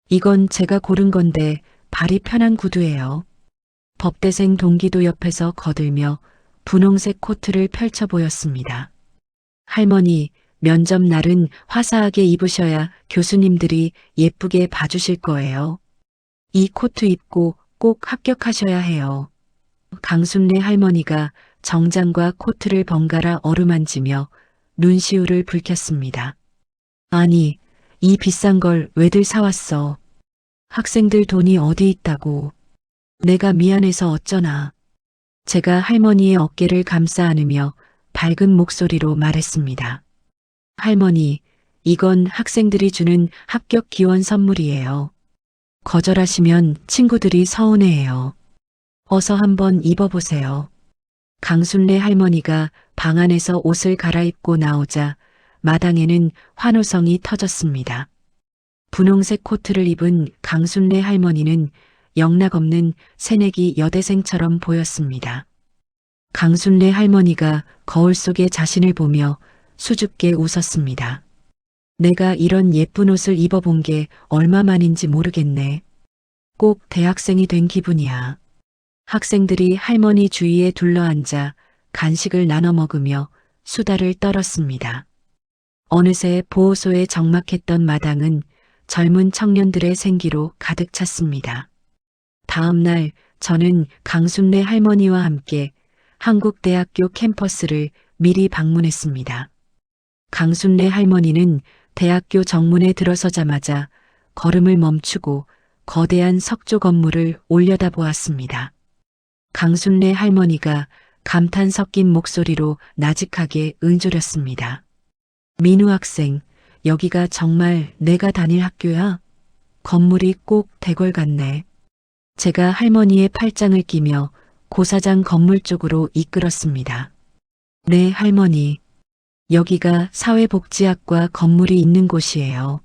Speaker 1: 이건 제가 고른 건데 발이 편한 구두예요. 법대생 동기도 옆에서 거들며 분홍색 코트를 펼쳐 보였습니다. 할머니, 면접 날은 화사하게 입으셔야 교수님들이 예쁘게 봐주실 거예요. 이 코트 입고 꼭 합격하셔야 해요. 강순례 할머니가 정장과 코트를 번갈아 어루만지며 눈시울을 붉혔습니다. 아니, 이 비싼 걸 왜들 사왔어? 학생들 돈이 어디 있다고. 내가 미안해서 어쩌나. 제가 할머니의 어깨를 감싸 안으며 밝은 목소리로 말했습니다. 할머니, 이건 학생들이 주는 합격 기원 선물이에요. 거절하시면 친구들이 서운해해요. 어서 한번 입어보세요. 강순례 할머니가 방 안에서 옷을 갈아입고 나오자 마당에는 환호성이 터졌습니다. 분홍색 코트를 입은 강순례 할머니는 영락없는 새내기 여대생처럼 보였습니다. 강순례 할머니가 거울 속에 자신을 보며 수줍게 웃었습니다. 내가 이런 예쁜 옷을 입어본 게 얼마만인지 모르겠네. 꼭 대학생이 된 기분이야. 학생들이 할머니 주위에 둘러앉아 간식을 나눠 먹으며 수다를 떨었습니다. 어느새 보호소에 적막했던 마당은 젊은 청년들의 생기로 가득 찼습니다. 다음 날 저는 강순례 할머니와 함께 한국대학교 캠퍼스를 미리 방문했습니다. 강순례 할머니는 대학교 정문에 들어서자마자 걸음을 멈추고 거대한 석조 건물을 올려다보았습니다. 강순례 할머니가 감탄 섞인 목소리로 나직하게 응조렸습니다. 민우 학생, 여기가 정말 내가 다닐 학교야? 건물이 꼭 대궐 같네. 제가 할머니의 팔짱을 끼며 고사장 건물 쪽으로 이끌었습니다. 네, 할머니. 여기가 사회복지학과 건물이 있는 곳이에요.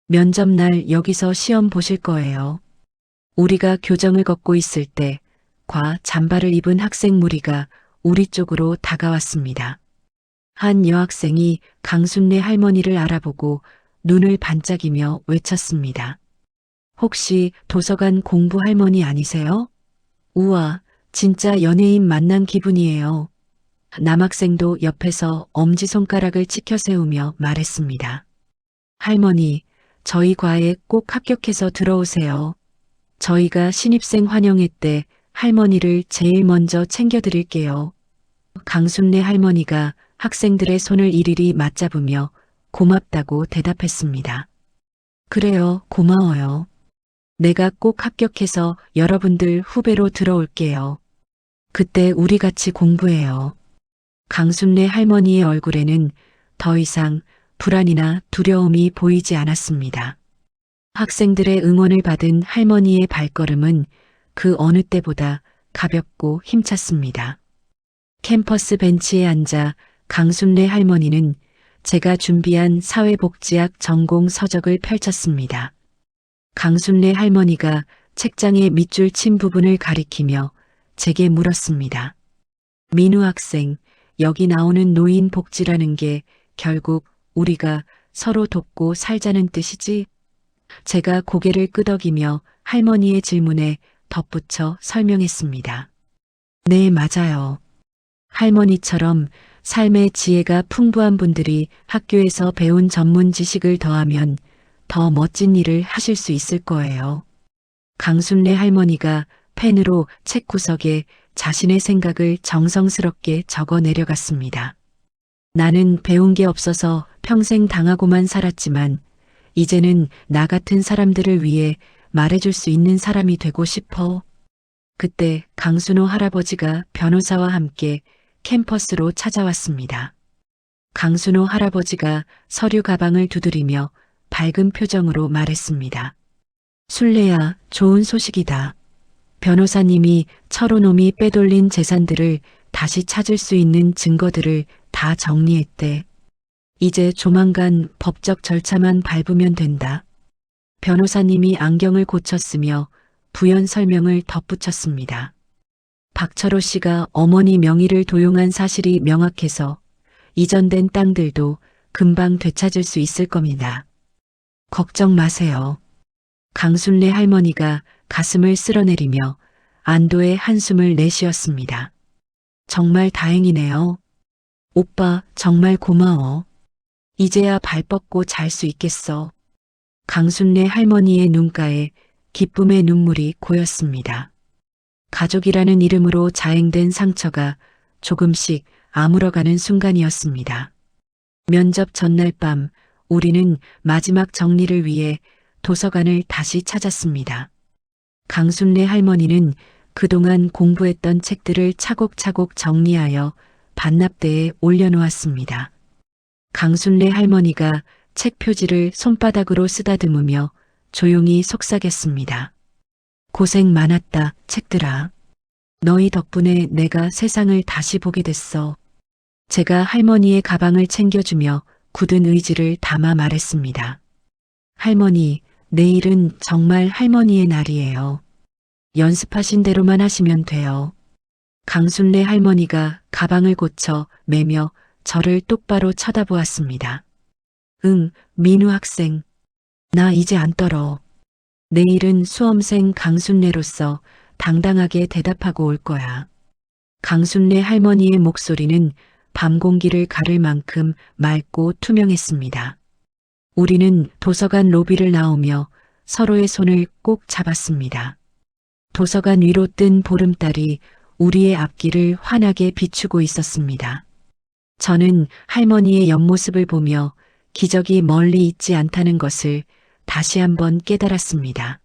Speaker 1: 면접 날 여기서 시험 보실 거예요. 우리가 교정을 걷고 있을 때 과 잠바를 입은 학생 무리가 우리 쪽으로 다가왔습니다. 한 여학생이 강순례 할머니를 알아보고 눈을 반짝이며 외쳤습니다. 혹시 도서관 공부 할머니 아니세요? 우와, 진짜 연예인 만난 기분이에요. 남학생도 옆에서 엄지손가락을 치켜 세우며 말했습니다. 할머니, 저희 과에 꼭 합격해서 들어오세요. 저희가 신입생 환영회 때 할머니를 제일 먼저 챙겨드릴게요. 강순례 할머니가 학생들의 손을 일일이 맞잡으며 고맙다고 대답했습니다. 그래요, 고마워요. 내가 꼭 합격해서 여러분들 후배로 들어올게요. 그때 우리 같이 공부해요. 강순례 할머니의 얼굴에는 더 이상 불안이나 두려움이 보이지 않았습니다. 학생들의 응원을 받은 할머니의 발걸음은 그 어느 때보다 가볍고 힘찼습니다. 캠퍼스 벤치에 앉아 강순례 할머니는 제가 준비한 사회복지학 전공 서적을 펼쳤습니다. 강순례 할머니가 책장의 밑줄 친 부분을 가리키며 제게 물었습니다. 민우 학생, 여기 나오는 노인 복지라는 게 결국 우리가 서로 돕고 살자는 뜻이지? 제가 고개를 끄덕이며 할머니의 질문에 덧붙여 설명했습니다. 네, 맞아요. 할머니처럼 삶의 지혜가 풍부한 분들이 학교에서 배운 전문 지식을 더하면 더 멋진 일을 하실 수 있을 거예요. 강순례 할머니가 펜으로 책 구석에 자신의 생각을 정성스럽게 적어 내려갔습니다. 나는 배운 게 없어서 평생 당하고만 살았지만 이제는 나 같은 사람들을 위해 말해줄 수 있는 사람이 되고 싶어. 그때 강순호 할아버지가 변호사와 함께 캠퍼스로 찾아왔습니다. 강순호 할아버지가 서류 가방을 두드리며 밝은 표정으로 말했습니다. 순례야, 좋은 소식이다. 변호사님이 철호놈이 빼돌린 재산들을 다시 찾을 수 있는 증거들을 다 정리했대. 이제 조만간 법적 절차만 밟으면 된다. 변호사님이 안경을 고쳤으며 부연 설명을 덧붙였습니다. 박철호 씨가 어머니 명의를 도용한 사실이 명확해서 이전된 땅들도 금방 되찾을 수 있을 겁니다. 걱정 마세요. 강순례 할머니가 가슴을 쓸어내리며 안도의 한숨을 내쉬었습니다. 정말 다행이네요. 오빠 정말 고마워. 이제야 발 뻗고 잘 수 있겠어. 강순례 할머니의 눈가에 기쁨의 눈물이 고였습니다. 가족이라는 이름으로 자행된 상처가 조금씩 아물어가는 순간이었습니다. 면접 전날 밤 우리는 마지막 정리를 위해 도서관을 다시 찾았습니다. 강순례 할머니는 그동안 공부했던 책들을 차곡차곡 정리하여 반납대에 올려놓았습니다. 강순례 할머니가 책 표지를 손바닥으로 쓰다듬으며 조용히 속삭였습니다. 고생 많았다, 책들아. 너희 덕분에 내가 세상을 다시 보게 됐어. 제가 할머니의 가방을 챙겨주며 굳은 의지를 담아 말했습니다. 할머니, 내일은 정말 할머니의 날이에요. 연습하신 대로만 하시면 돼요. 강순례 할머니가 가방을 고쳐 매며 저를 똑바로 쳐다보았습니다. 응, 민우 학생. 나 이제 안 떨어. 내일은 수험생 강순례로서 당당하게 대답하고 올 거야. 강순례 할머니의 목소리는 밤 공기를 가를 만큼 맑고 투명했습니다. 우리는 도서관 로비를 나오며 서로의 손을 꼭 잡았습니다. 도서관 위로 뜬 보름달이 우리의 앞길을 환하게 비추고 있었습니다. 저는 할머니의 옆모습을 보며 기적이 멀리 있지 않다는 것을 다시 한번 깨달았습니다.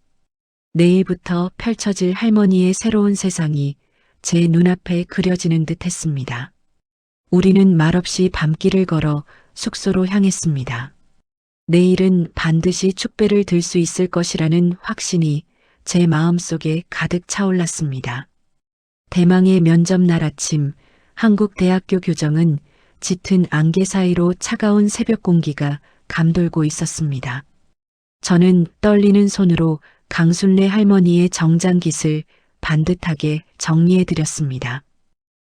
Speaker 1: 내일부터 펼쳐질 할머니의 새로운 세상이 제 눈앞에 그려지는 듯 했습니다. 우리는 말없이 밤길을 걸어 숙소로 향했습니다. 내일은 반드시 축배를 들 수 있을 것이라는 확신이 제 마음속에 가득 차올랐습니다. 대망의 면접 날 아침, 한국대학교 교정은 짙은 안개 사이로 차가운 새벽 공기가 감돌고 있었습니다. 저는 떨리는 손으로 강순례 할머니의 정장깃을 반듯하게 정리해드렸습니다.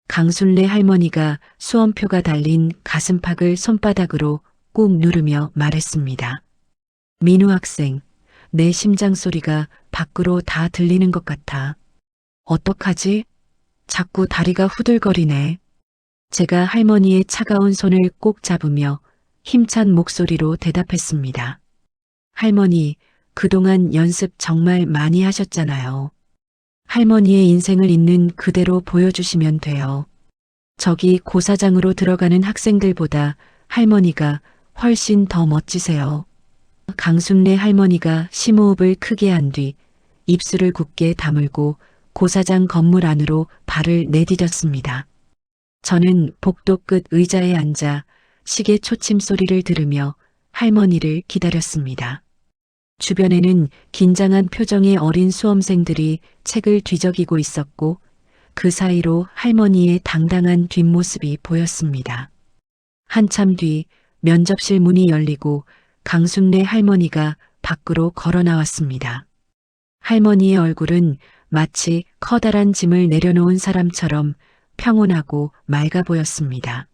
Speaker 1: 강순례 할머니가 수험표가 달린 가슴팍을 손바닥으로 꾹 누르며 말했습니다. 민우 학생, 내 심장 소리가 밖으로 다 들리는 것 같아. 어떡하지? 자꾸 다리가 후들거리네. 제가 할머니의 차가운 손을 꼭 잡으며 힘찬 목소리로 대답했습니다. 할머니, 그동안 연습 정말 많이 하셨잖아요. 할머니의 인생을 있는 그대로 보여주시면 돼요. 저기 고사장으로 들어가는 학생들보다 할머니가 훨씬 더 멋지세요. 강순례 할머니가 심호흡을 크게 한 뒤 입술을 굳게 다물고 고사장 건물 안으로 발을 내디뎠습니다. 저는 복도 끝 의자에 앉아 시계 초침 소리를 들으며 할머니를 기다렸습니다. 주변에는 긴장한 표정의 어린 수험생들이 책을 뒤적이고 있었고 그 사이로 할머니의 당당한 뒷모습이 보였습니다. 한참 뒤 면접실 문이 열리고 강순례 할머니가 밖으로 걸어 나왔습니다. 할머니의 얼굴은 마치 커다란 짐을 내려놓은 사람처럼 평온하고 맑아 보였습니다.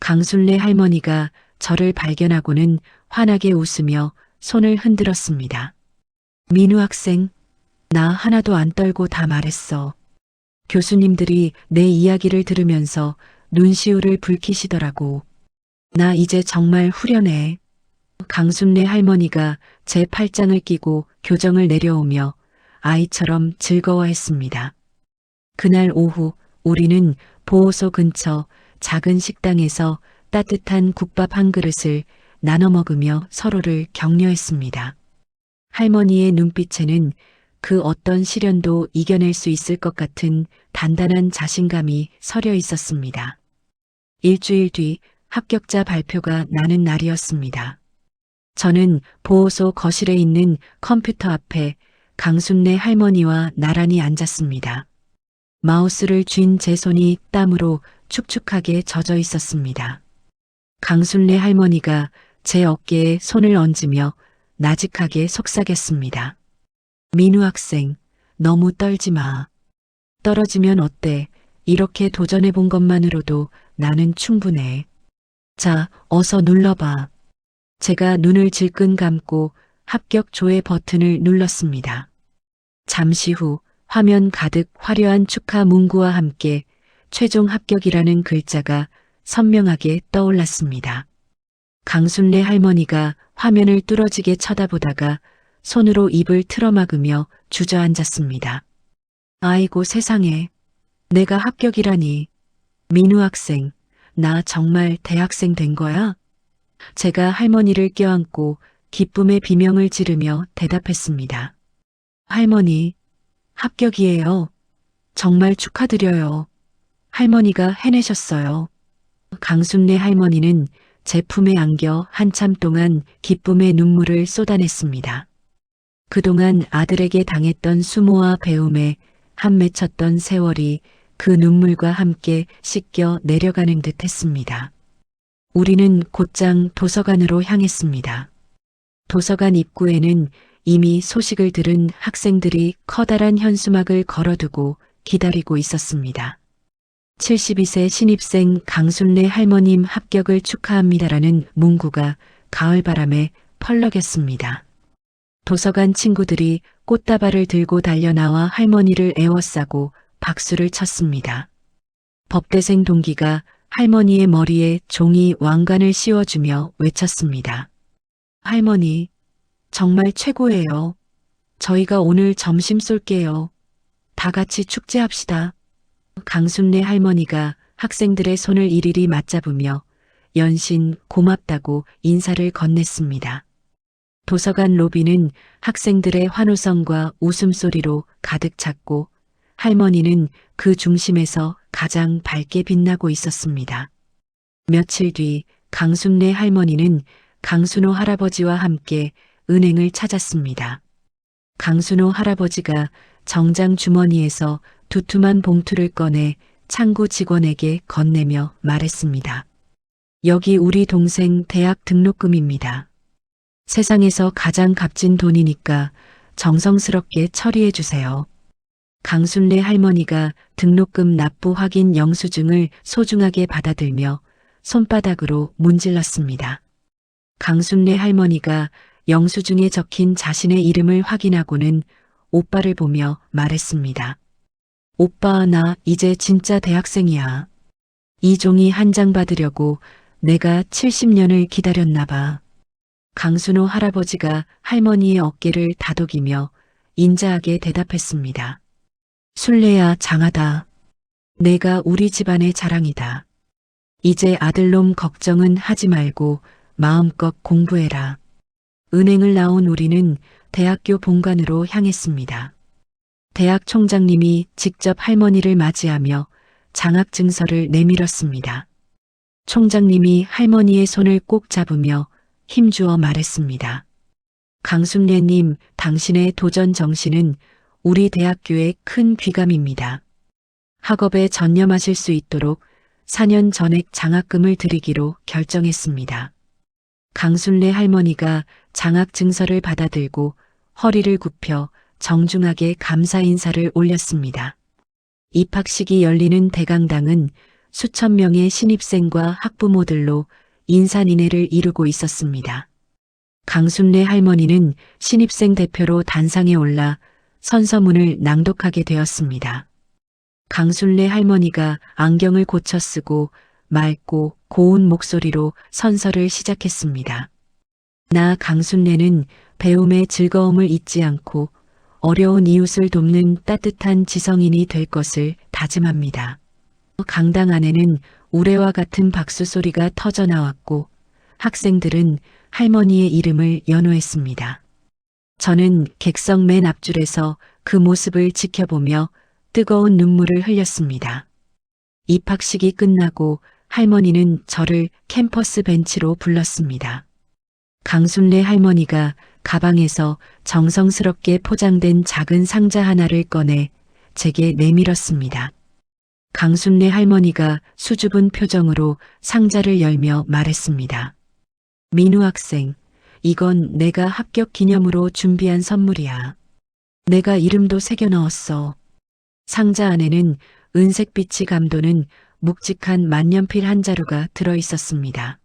Speaker 1: 강순례 할머니가 저를 발견하고는 환하게 웃으며 손을 흔들었습니다. 민우 학생, 나 하나도 안 떨고 다 말했어. 교수님들이 내 이야기를 들으면서 눈시울을 붉히시더라고. 나 이제 정말 후련해. 강순례 할머니가 제 팔짱을 끼고 교정을 내려오며 아이처럼 즐거워했습니다. 그날 오후 우리는 보호소 근처 작은 식당에서 따뜻한 국밥 한 그릇을 나눠 먹으며 서로를 격려했습니다. 할머니의 눈빛에는 그 어떤 시련도 이겨낼 수 있을 것 같은 단단한 자신감이 서려 있었습니다. 일주일 뒤 합격자 발표가 나는 날이었습니다. 저는 보호소 거실에 있는 컴퓨터 앞에 강순례 할머니와 나란히 앉았습니다. 마우스를 쥔 제 손이 땀으로 축축하게 젖어 있었습니다. 강순례 할머니가 제 어깨에 손을 얹으며 나직하게 속삭였습니다. 민우 학생, 너무 떨지 마. 떨어지면 어때? 이렇게 도전해 본 것만으로도 나는 충분해. 자, 어서 눌러봐. 제가 눈을 질끈 감고 합격 조회 버튼을 눌렀습니다. 잠시 후 화면 가득 화려한 축하 문구와 함께 최종 합격이라는 글자가 선명하게 떠올랐습니다. 강순례 할머니가 화면을 뚫어지게 쳐다보다가 손으로 입을 틀어막으며 주저앉았습니다. 아이고 세상에, 내가 합격이라니. 민우 학생, 나 정말 대학생 된 거야? 제가 할머니를 껴안고 기쁨의 비명을 지르며 대답했습니다. 할머니, 합격이에요. 정말 축하드려요. 할머니가 해내셨어요. 강순례 할머니는 제 품에 안겨 한참 동안 기쁨의 눈물을 쏟아냈습니다. 그동안 아들에게 당했던 수모와 배움에 한 맺혔던 세월이 그 눈물과 함께 씻겨 내려가는 듯 했습니다. 우리는 곧장 도서관으로 향했습니다. 도서관 입구에는 이미 소식을 들은 학생들이 커다란 현수막을 걸어두고 기다리고 있었습니다. 72세 신입생 강순례 할머님 합격을 축하합니다라는 문구가 가을바람에 펄럭였습니다. 도서관 친구들이 꽃다발을 들고 달려나와 할머니를 에워싸고 박수를 쳤습니다. 법대생 동기가 할머니의 머리에 종이 왕관을 씌워주며 외쳤습니다. 할머니, 정말 최고예요. 저희가 오늘 점심 쏠게요. 다 같이 축제합시다. 강순례 할머니가 학생들의 손을 이리리 맞잡으며 연신 고맙다고 인사를 건넸습니다. 도서관 로비는 학생들의 환호성과 웃음소리로 가득 찼고 할머니는 그 중심에서 가장 밝게 빛나고 있었습니다. 며칠 뒤 강순례 할머니는 강순호 할아버지와 함께 은행을 찾았습니다. 강순호 할아버지가 정장 주머니에서 두툼한 봉투를 꺼내 창구 직원에게 건네며 말했습니다. 여기 우리 동생 대학 등록금입니다. 세상에서 가장 값진 돈이니까 정성스럽게 처리해 주세요. 강순례 할머니가 등록금 납부 확인 영수증을 소중하게 받아들며 손바닥으로 문질렀습니다. 강순례 할머니가 영수증에 적힌 자신의 이름을 확인하고는 오빠를 보며 말했습니다. 오빠, 나 이제 진짜 대학생이야. 이 종이 한 장 받으려고 내가 70년을 기다렸나 봐. 강순호 할아버지가 할머니의 어깨를 다독이며 인자하게 대답했습니다. 순례야, 장하다. 내가 우리 집안의 자랑이다. 이제 아들놈 걱정은 하지 말고 마음껏 공부해라. 은행을 나온 우리는 대학교 본관으로 향했습니다. 대학 총장님이 직접 할머니를 맞이하며 장학증서를 내밀었습니다. 총장님이 할머니의 손을 꼭 잡으며 힘주어 말했습니다. 강순례님, 당신의 도전 정신은 우리 대학교의 큰 귀감입니다. 학업에 전념하실 수 있도록 4년 전액 장학금을 드리기로 결정했습니다. 강순례 할머니가 장학증서를 받아들고 허리를 굽혀 정중하게 감사 인사를 올렸습니다. 입학식이 열리는 대강당은 수천 명의 신입생과 학부모들로 인산인해를 이루고 있었습니다. 강순례 할머니는 신입생 대표로 단상에 올라 선서문을 낭독하게 되었습니다. 강순례 할머니가 안경을 고쳐 쓰고 맑고 고운 목소리로 선서를 시작했습니다. 나 강순례는 배움의 즐거움을 잊지 않고 어려운 이웃을 돕는 따뜻한 지성인이 될 것을 다짐합니다. 강당 안에는 우레와 같은 박수 소리가 터져 나왔고 학생들은 할머니의 이름을 연호했습니다. 저는 객석 맨 앞줄에서 그 모습을 지켜보며 뜨거운 눈물을 흘렸습니다. 입학식이 끝나고 할머니는 저를 캠퍼스 벤치로 불렀습니다. 강순례 할머니가 가방에서 정성스럽게 포장된 작은 상자 하나를 꺼내 제게 내밀었습니다. 강순례 할머니가 수줍은 표정으로 상자를 열며 말했습니다. 민우 학생, 이건 내가 합격 기념으로 준비한 선물이야. 내가 이름도 새겨 넣었어. 상자 안에는 은색빛이 감도는 묵직한 만년필 한 자루가 들어 있었습니다.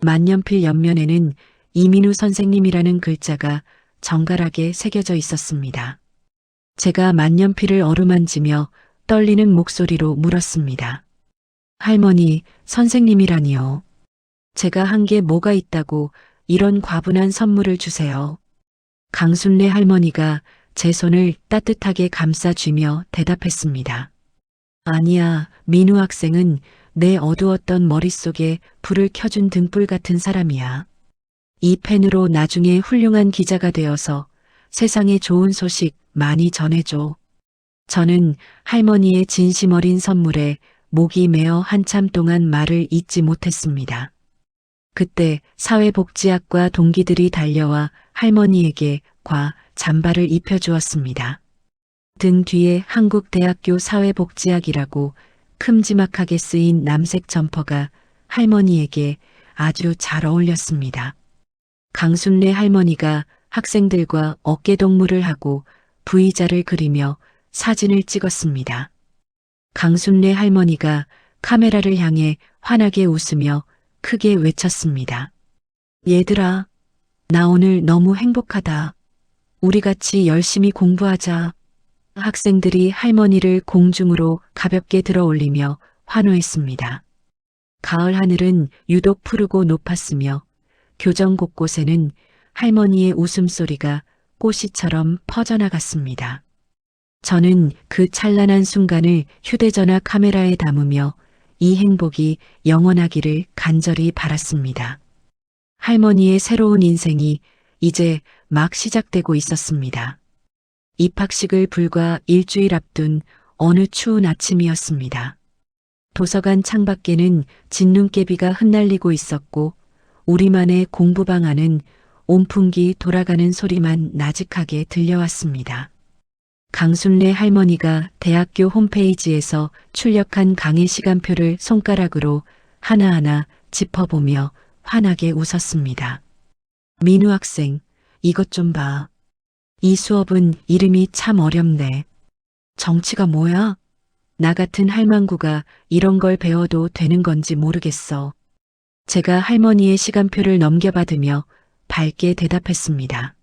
Speaker 1: 만년필 옆면에는 이민우 선생님이라는 글자가 정갈하게 새겨져 있었습니다. 제가 만년필을 어루만지며 떨리는 목소리로 물었습니다. 할머니, 선생님이라니요. 제가 한 게 뭐가 있다고 이런 과분한 선물을 주세요. 강순례 할머니가 제 손을 따뜻하게 감싸쥐며 대답했습니다. 아니야, 민우 학생은 내 어두웠던 머릿속에 불을 켜준 등불 같은 사람이야. 이 펜으로 나중에 훌륭한 기자가 되어서 세상에 좋은 소식 많이 전해줘. 저는 할머니의 진심 어린 선물에 목이 메어 한참 동안 말을 잇지 못했습니다. 그때 사회복지학과 동기들이 달려와 할머니에게 잠바를 입혀주었습니다. 등 뒤에 한국대학교 사회복지학이라고 큼지막하게 쓰인 남색 점퍼가 할머니에게 아주 잘 어울렸습니다. 강순례 할머니가 학생들과 어깨동무를 하고 V자를 그리며 사진을 찍었습니다. 강순례 할머니가 카메라를 향해 환하게 웃으며 크게 외쳤습니다. 얘들아, 나 오늘 너무 행복하다. 우리 같이 열심히 공부하자. 학생들이 할머니를 공중으로 가볍게 들어 올리며 환호했습니다. 가을 하늘은 유독 푸르고 높았으며 교정 곳곳에는 할머니의 웃음소리가 꽃이처럼 퍼져나갔습니다. 저는 그 찬란한 순간을 휴대전화 카메라에 담으며 이 행복이 영원하기를 간절히 바랐습니다. 할머니의 새로운 인생이 이제 막 시작되고 있었습니다. 입학식을 불과 일주일 앞둔 어느 추운 아침이었습니다. 도서관 창밖에는 진눈깨비가 흩날리고 있었고 우리만의 공부방 안은 온풍기 돌아가는 소리만 나직하게 들려왔습니다. 강순례 할머니가 대학교 홈페이지에서 출력한 강의 시간표를 손가락으로 하나하나 짚어보며 환하게 웃었습니다. 민우 학생, 이것 좀 봐. 이 수업은 이름이 참 어렵네. 정치가 뭐야? 나 같은 할망구가 이런 걸 배워도 되는 건지 모르겠어. 제가 할머니의 시간표를 넘겨받으며 밝게 대답했습니다.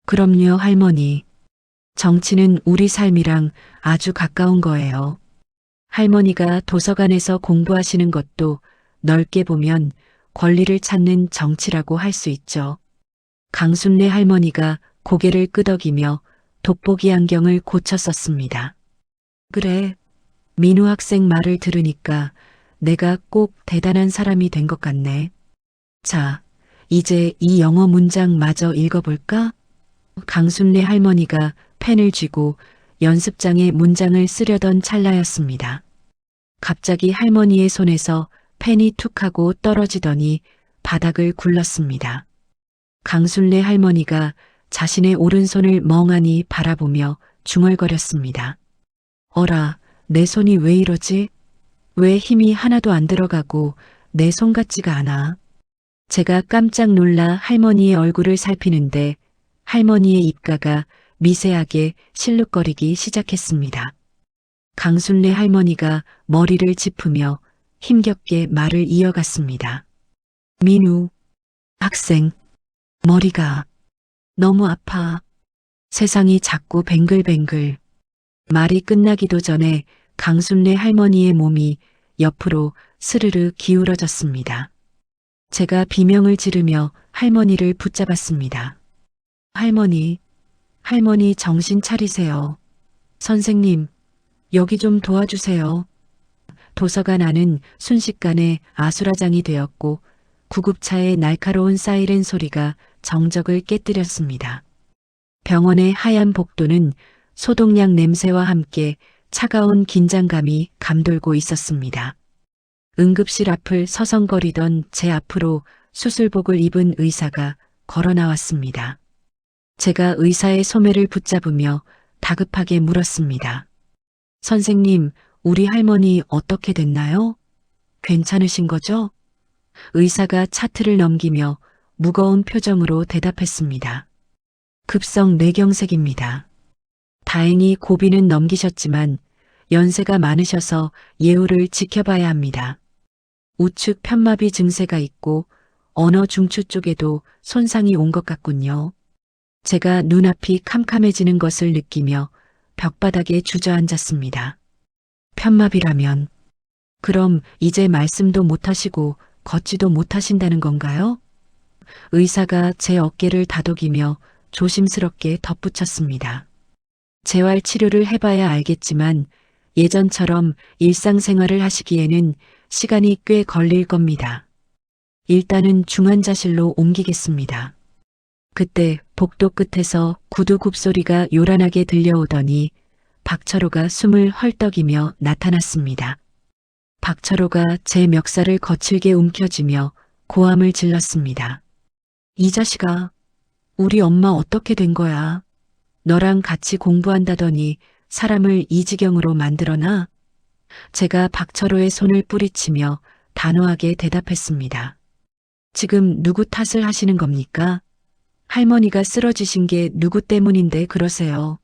Speaker 1: 그럼요, 할머니. 정치는 우리 삶이랑 아주 가까운 거예요. 할머니가 도서관에서 공부하시는 것도 넓게 보면 권리를 찾는 정치라고 할 수 있죠. 강순례 할머니가 고개를 끄덕이며 돋보기 안경을 고쳐 썼습니다. 그래, 민우 학생 말을 들으니까 내가 꼭 대단한 사람이 된 것 같네. 자, 이제 이 영어 문장 마저 읽어볼까? 강순례 할머니가 펜을 쥐고 연습장에 문장을 쓰려던 찰나였습니다. 갑자기 할머니의 손에서 펜이 툭 하고 떨어지더니 바닥을 굴렀습니다. 강순례 할머니가 자신의 오른손을 멍하니 바라보며 중얼거렸습니다. 어라, 내 손이 왜 이러지? 왜 힘이 하나도 안 들어가고 내 손 같지가 않아? 제가 깜짝 놀라 할머니의 얼굴을 살피는데 할머니의 입가가 미세하게 실룩거리기 시작했습니다. 강순례 할머니가 머리를 짚으며 힘겹게 말을 이어갔습니다. 민우, 학생, 머리가 너무 아파. 세상이 자꾸 뱅글뱅글. 말이 끝나기도 전에 강순례 할머니의 몸이 옆으로 스르르 기울어졌습니다. 제가 비명을 지르며 할머니를 붙잡았습니다. 할머니, 할머니 정신 차리세요. 선생님, 여기 좀 도와주세요. 도서관 안은 순식간에 아수라장이 되었고 구급차의 날카로운 사이렌 소리가 정적을 깨뜨렸습니다. 병원의 하얀 복도는 소독약 냄새와 함께 차가운 긴장감이 감돌고 있었습니다. 응급실 앞을 서성거리던 제 앞으로 수술복을 입은 의사가 걸어 나왔습니다. 제가 의사의 소매를 붙잡으며 다급하게 물었습니다. 선생님, 우리 할머니 어떻게 됐나요? 괜찮으신 거죠? 의사가 차트를 넘기며 무거운 표정으로 대답했습니다. 급성 뇌경색입니다. 다행히 고비는 넘기셨지만 연세가 많으셔서 예후를 지켜봐야 합니다. 우측 편마비 증세가 있고 언어 중추 쪽에도 손상이 온 것 같군요. 제가 눈앞이 캄캄해지는 것을 느끼며 벽바닥에 주저앉았습니다. 편마비라면 그럼 이제 말씀도 못하시고 걷지도 못하신다는 건가요? 의사가 제 어깨를 다독이며 조심스럽게 덧붙였습니다. 재활 치료를 해봐야 알겠지만 예전처럼 일상생활을 하시기에는 시간이 꽤 걸릴 겁니다. 일단은 중환자실로 옮기겠습니다. 그때 복도 끝에서 구두 굽소리가 요란하게 들려오더니 박철호가 숨을 헐떡이며 나타났습니다. 박철호가 제 멱살을 거칠게 움켜쥐며 고함을 질렀습니다. 이 자식아, 우리 엄마 어떻게 된 거야? 너랑 같이 공부한다더니 사람을 이 지경으로 만들어놔? 제가 박철호의 손을 뿌리치며 단호하게 대답했습니다. 지금 누구 탓을 하시는 겁니까? 할머니가 쓰러지신 게 누구 때문인데 그러세요?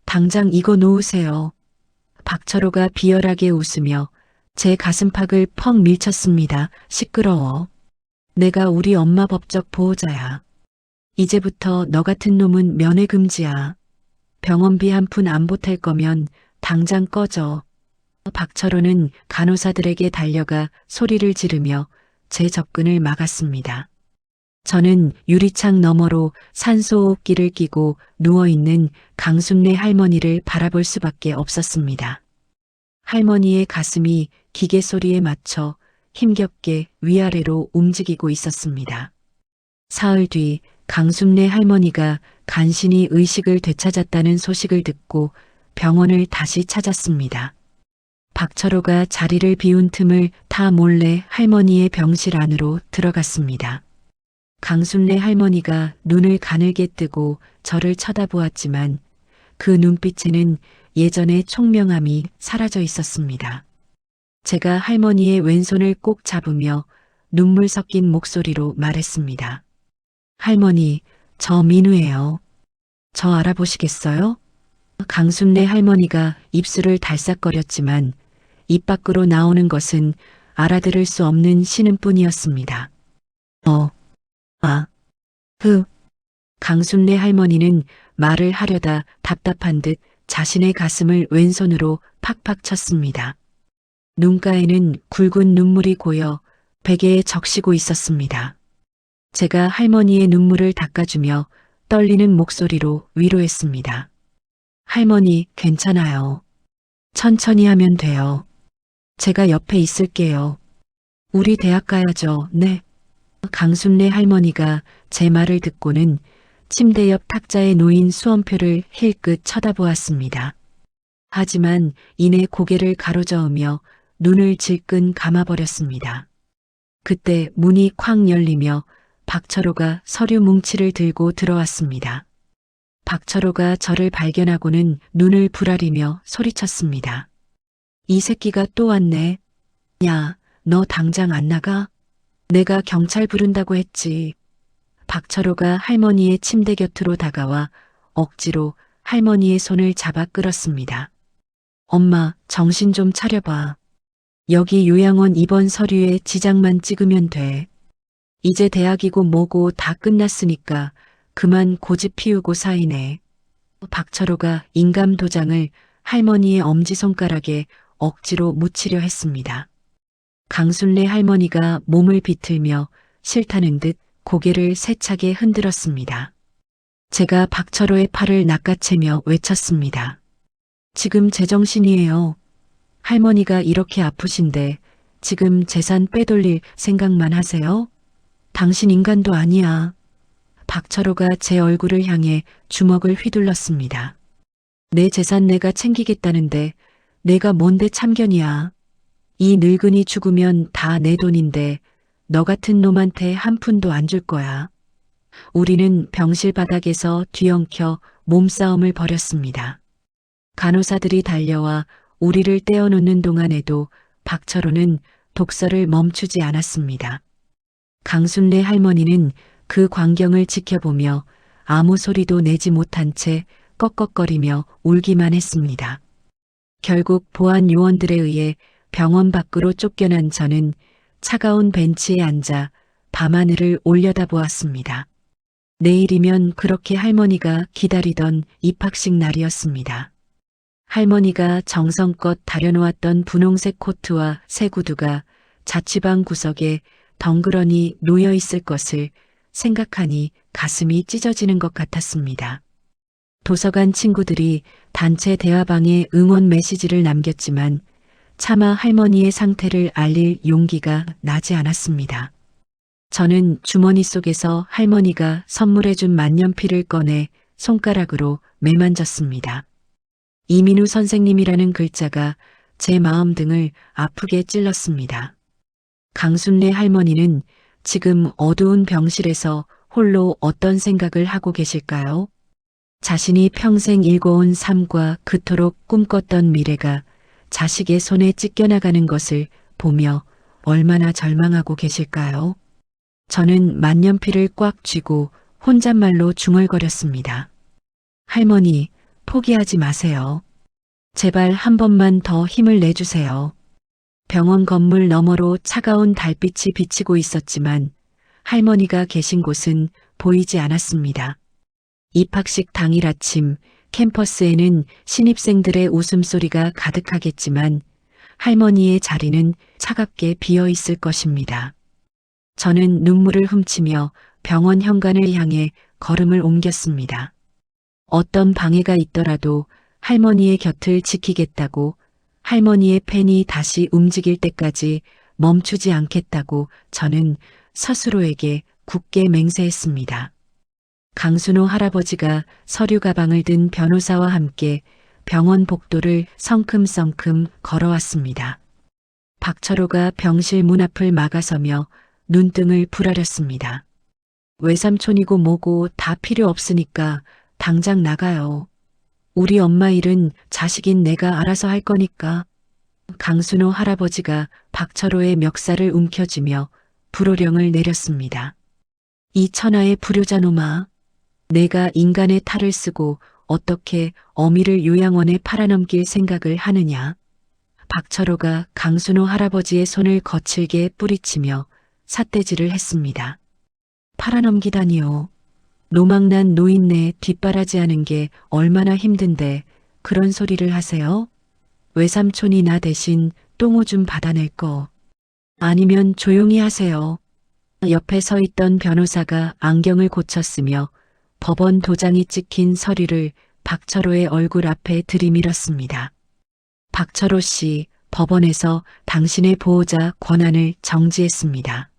Speaker 1: 당장 이거 놓으세요. 박철호가 비열하게 웃으며 제 가슴팍을 펑 밀쳤습니다. 시끄러워. 내가 우리 엄마 법적 보호자야. 이제부터 너 같은 놈은 면회 금지야. 병원비 한 푼 안 보탤 거면 당장 꺼져. 박철호는 간호사들에게 달려가 소리를 지르며 제 접근을 막았습니다. 저는 유리창 너머로 산소호흡기를 끼고 누워있는 강순례 할머니를 바라볼 수밖에 없었습니다. 할머니의 가슴이 기계 소리에 맞춰 힘겹게 위아래로 움직이고 있었습니다. 사흘 뒤 강순례 할머니가 간신히 의식을 되찾았다는 소식을 듣고 병원을 다시 찾았습니다. 박철호가 자리를 비운 틈을 타 몰래 할머니의 병실 안으로 들어갔습니다. 강순례 할머니가 눈을 가늘게 뜨고 저를 쳐다보았지만 그 눈빛에는 예전의 총명함이 사라져 있었습니다. 제가 할머니의 왼손을 꼭 잡으며 눈물 섞인 목소리로 말했습니다. 할머니, 저 민우예요. 저 알아보시겠어요? 강순례 할머니가 입술을 달싹거렸지만 입 밖으로 나오는 것은 알아들을 수 없는 신음뿐이었습니다. 강순례 할머니는 말을 하려다 답답한 듯 자신의 가슴을 왼손으로 팍팍 쳤습니다. 눈가에는 굵은 눈물이 고여 베개에 적시고 있었습니다. 제가 할머니의 눈물을 닦아주며 떨리는 목소리로 위로했습니다. 할머니, 괜찮아요. 천천히 하면 돼요. 제가 옆에 있을게요. 우리 대학 가야죠, 네. 강순례 할머니가 제 말을 듣고는 침대 옆 탁자에 놓인 수험표를 힐끗 쳐다보았습니다. 하지만 이내 고개를 가로저으며 눈을 질끈 감아버렸습니다. 그때 문이 쾅 열리며 박철호가 서류 뭉치를 들고 들어왔습니다. 박철호가 저를 발견하고는 눈을 부라리며 소리쳤습니다. 이 새끼가 또 왔네. 야, 너 당장 안 나가? 내가 경찰 부른다고 했지. 박철호가 할머니의 침대 곁으로 다가와 억지로 할머니의 손을 잡아 끌었습니다. 엄마, 정신 좀 차려봐. 여기 요양원 입원 서류에 지장만 찍으면 돼. 이제 대학이고 뭐고 다 끝났으니까 그만 고집 피우고 사이네. 박철호가 인감 도장을 할머니의 엄지손가락에 억지로 묻히려 했습니다. 강순례 할머니가 몸을 비틀며 싫다는 듯 고개를 세차게 흔들었습니다. 제가 박철호의 팔을 낚아채며 외쳤습니다. 지금 제정신이에요. 할머니가 이렇게 아프신데 지금 재산 빼돌릴 생각만 하세요? 당신 인간도 아니야. 박철호가 제 얼굴을 향해 주먹을 휘둘렀습니다. 내 재산 내가 챙기겠다는데 내가 뭔데 참견이야. 이 늙은이 죽으면 다 내 돈인데 너 같은 놈한테 한 푼도 안 줄 거야. 우리는 병실 바닥에서 뒤엉켜 몸싸움을 벌였습니다. 간호사들이 달려와 우리를 떼어놓는 동안에도 박철호는 독서를 멈추지 않았습니다. 강순례 할머니는 그 광경을 지켜보며 아무 소리도 내지 못한 채 꺽꺽거리며 울기만 했습니다. 결국 보안 요원들에 의해 병원 밖으로 쫓겨난 저는 차가운 벤치에 앉아 밤하늘을 올려다보았습니다. 내일이면 그렇게 할머니가 기다리던 입학식 날이었습니다. 할머니가 정성껏 다려놓았던 분홍색 코트와 새 구두가 자취방 구석에 덩그러니 놓여 있을 것을 생각하니 가슴이 찢어지는 것 같았습니다. 도서관 친구들이 단체 대화방에 응원 메시지를 남겼지만 차마 할머니의 상태를 알릴 용기가 나지 않았습니다. 저는 주머니 속에서 할머니가 선물해준 만년필을 꺼내 손가락으로 매만졌습니다. 이민우 선생님이라는 글자가 제 마음등을 아프게 찔렀습니다. 강순례 할머니는 지금 어두운 병실에서 홀로 어떤 생각을 하고 계실까요? 자신이 평생 일궈온 삶과 그토록 꿈꿨던 미래가 자식의 손에 찢겨나가는 것을 보며 얼마나 절망하고 계실까요? 저는 만년필을 꽉 쥐고 혼잣말로 중얼거렸습니다. 할머니, 포기하지 마세요. 제발 한 번만 더 힘을 내주세요. 병원 건물 너머로 차가운 달빛이 비치고 있었지만 할머니가 계신 곳은 보이지 않았습니다. 입학식 당일 아침 캠퍼스에는 신입생들의 웃음소리가 가득하겠지만 할머니의 자리는 차갑게 비어 있을 것입니다. 저는 눈물을 훔치며 병원 현관을 향해 걸음을 옮겼습니다. 어떤 방해가 있더라도 할머니의 곁을 지키겠다고, 할머니의 펜이 다시 움직일 때까지 멈추지 않겠다고 저는 스스로에게 굳게 맹세했습니다. 강순호 할아버지가 서류 가방을 든 변호사와 함께 병원 복도를 성큼성큼 걸어왔습니다. 박철호가 병실 문 앞을 막아서며 눈등을 부라렸습니다. 외삼촌이고 뭐고 다 필요 없으니까 당장 나가요. 우리 엄마 일은 자식인 내가 알아서 할 거니까. 강순호 할아버지가 박철호의 멱살을 움켜쥐며 불호령을 내렸습니다. 이 천하의 불효자 놈아, 내가 인간의 탈을 쓰고 어떻게 어미를 요양원에 팔아넘길 생각을 하느냐. 박철호가 강순호 할아버지의 손을 거칠게 뿌리치며 삿대질을 했습니다. 팔아넘기다니요. 노망난 노인네 뒷바라지하는 게 얼마나 힘든데 그런 소리를 하세요? 외삼촌이 나 대신 똥오줌 받아낼 거. 아니면 조용히 하세요. 옆에 서 있던 변호사가 안경을 고쳤으며 법원 도장이 찍힌 서류를 박철호의 얼굴 앞에 들이밀었습니다. 박철호 씨, 법원에서 당신의 보호자 권한을 정지했습니다.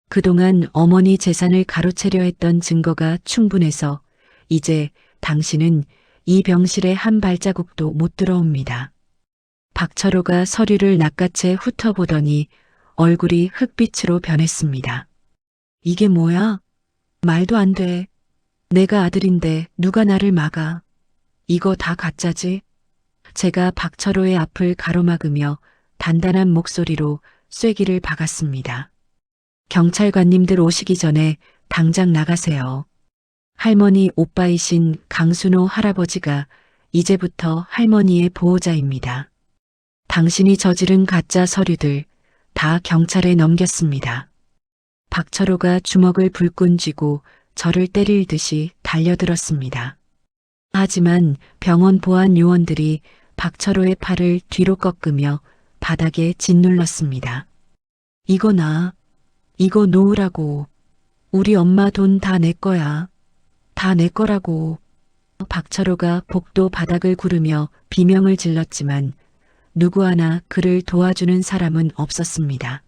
Speaker 1: 그동안 어머니 재산을 가로채려 했던 증거가 충분해서 이제 당신은 이 병실에 한 발자국도 못 들어옵니다. 박철호가 서류를 낚아채 훑어보더니 얼굴이 흑빛으로 변했습니다. 이게 뭐야? 말도 안 돼. 내가 아들인데 누가 나를 막아. 이거 다 가짜지? 제가 박철호의 앞을 가로막으며 단단한 목소리로 쐐기를 박았습니다. 경찰관님들 오시기 전에 당장 나가세요. 할머니 오빠이신 강순호 할아버지가 이제부터 할머니의 보호자입니다. 당신이 저지른 가짜 서류들 다 경찰에 넘겼습니다. 박철호가 주먹을 불끈 쥐고 저를 때릴 듯이 달려들었습니다. 하지만 병원 보안 요원들이 박철호의 팔을 뒤로 꺾으며 바닥에 짓눌렀습니다. 이거 나, 이거 놓으라고. 우리 엄마 돈 다 내 거야. 다 내 거라고. 박철호가 복도 바닥을 구르며 비명을 질렀지만 누구 하나 그를 도와주는 사람은 없었습니다.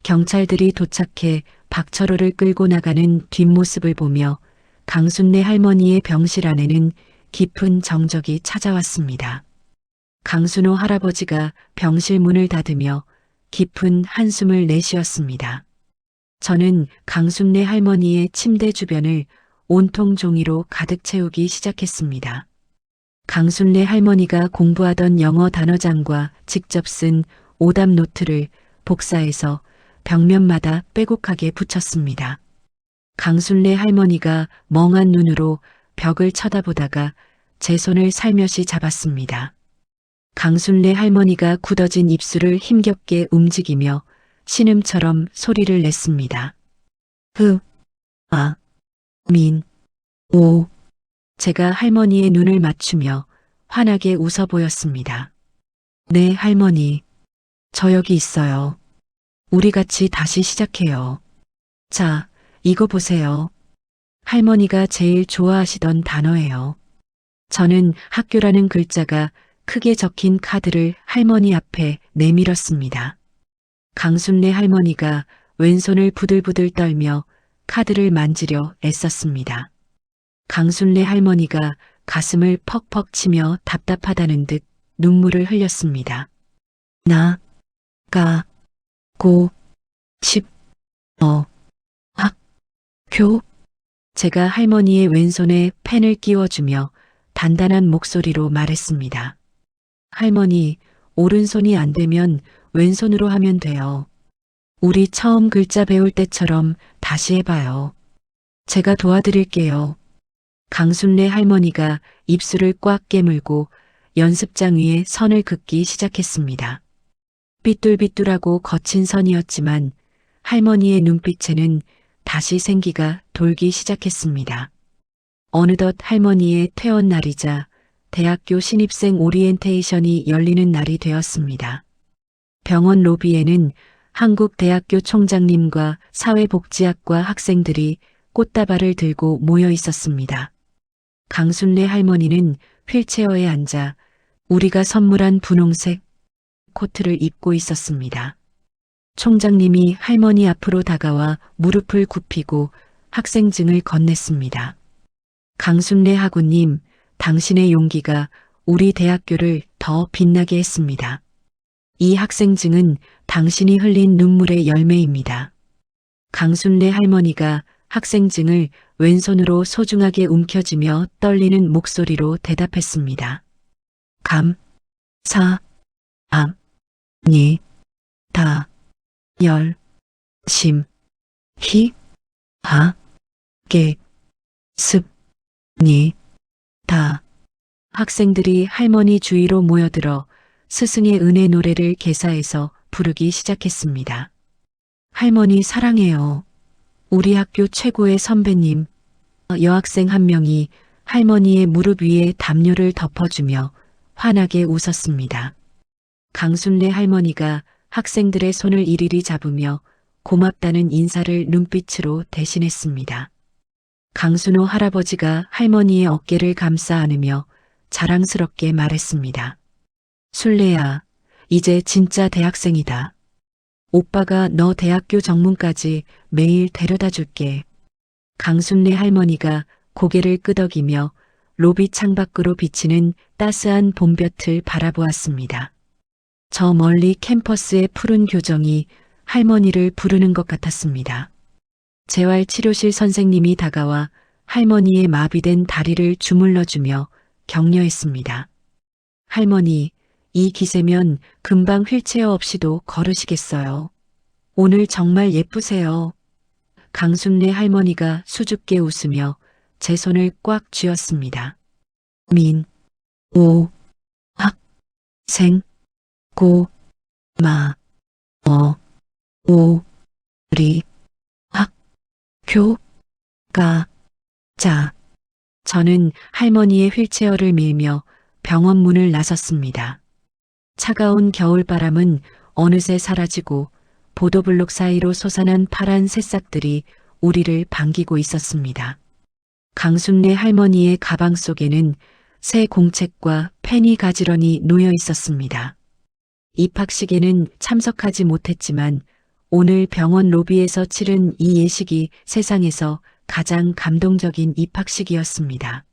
Speaker 1: 경찰들이 도착해 박철호를 끌고 나가는 뒷모습을 보며 강순례 할머니의 병실 안에는 깊은 정적이 찾아왔습니다. 강순호 할아버지가 병실 문을 닫으며 깊은 한숨을 내쉬었습니다. 저는 강순례 할머니의 침대 주변을 온통 종이로 가득 채우기 시작했습니다. 강순례 할머니가 공부하던 영어 단어장과 직접 쓴 오답 노트를 복사해서 벽면마다 빼곡하게 붙였습니다. 강순례 할머니가 멍한 눈으로 벽을 쳐다보다가 제 손을 살며시 잡았습니다. 강순례 할머니가 굳어진 입술을 힘겹게 움직이며 신음처럼 소리를 냈습니다. 아, 민, 오. 제가 할머니의 눈을 맞추며 환하게 웃어 보였습니다. 네, 할머니. 저 여기 있어요. 우리 같이 다시 시작해요. 자, 이거 보세요. 할머니가 제일 좋아하시던 단어예요. 저는 학교라는 글자가 크게 적힌 카드를 할머니 앞에 내밀었습니다. 강순례 할머니가 왼손을 부들부들 떨며 카드를 만지려 애썼습니다. 강순례 할머니가 가슴을 퍽퍽 치며 답답하다는 듯 눈물을 흘렸습니다. 나, 가, 고, 십, 학, 교. 제가 할머니의 왼손에 펜을 끼워주며 단단한 목소리로 말했습니다. 할머니, 오른손이 안 되면 왼손으로 하면 돼요. 우리 처음 글자 배울 때처럼 다시 해봐요. 제가 도와드릴게요. 강순례 할머니가 입술을 꽉 깨물고 연습장 위에 선을 긋기 시작했습니다. 삐뚤삐뚤하고 거친 선이었지만 할머니의 눈빛에는 다시 생기가 돌기 시작했습니다. 어느덧 할머니의 퇴원 날이자 대학교 신입생 오리엔테이션이 열리는 날이 되었습니다. 병원 로비에는 한국대학교 총장님과 사회복지학과 학생들이 꽃다발을 들고 모여 있었습니다. 강순례 할머니는 휠체어에 앉아 우리가 선물한 분홍색 코트를 입고 있었습니다. 총장님이 할머니 앞으로 다가와 무릎을 굽히고 학생증을 건넸습니다. 강순례 하구님, 당신의 용기가 우리 대학교를 더 빛나게 했습니다. 이 학생증은 당신이 흘린 눈물의 열매입니다. 강순례 할머니가 학생증을 왼손으로 소중하게 움켜쥐며 떨리는 목소리로 대답했습니다. 감, 사, 암, 니, 다, 열, 심, 히, 하, 게, 습, 니, 다. 학생들이 할머니 주위로 모여들어 스승의 은혜 노래를 개사해서 부르기 시작했습니다. 할머니 사랑해요. 우리 학교 최고의 선배님. 여학생 한 명이 할머니의 무릎 위에 담요를 덮어주며 환하게 웃었습니다. 강순례 할머니가 학생들의 손을 이리리 잡으며 고맙다는 인사를 눈빛으로 대신했습니다. 강순호 할아버지가 할머니의 어깨를 감싸 안으며 자랑스럽게 말했습니다. 순례야, 이제 진짜 대학생이다. 오빠가 너 대학교 정문까지 매일 데려다 줄게. 강순례 할머니가 고개를 끄덕이며 로비 창밖으로 비치는 따스한 봄볕을 바라보았습니다. 저 멀리 캠퍼스의 푸른 교정이 할머니를 부르는 것 같았습니다. 재활치료실 선생님이 다가와 할머니의 마비된 다리를 주물러주며 격려했습니다. 할머니, 이 기세면 금방 휠체어 없이도 걸으시겠어요. 오늘 정말 예쁘세요. 강순례 할머니가 수줍게 웃으며 제 손을 꽉 쥐었습니다. 민, 오, 학, 생, 고, 마, 오, 리, 학, 교, 가, 자. 저는 할머니의 휠체어를 밀며 병원 문을 나섰습니다. 차가운 겨울바람은 어느새 사라지고 보도블록 사이로 솟아난 파란 새싹들이 우리를 반기고 있었습니다. 강순례 할머니의 가방 속에는 새 공책과 펜이 가지런히 놓여 있었습니다. 입학식에는 참석하지 못했지만 오늘 병원 로비에서 치른 이 예식이 세상에서 가장 감동적인 입학식이었습니다.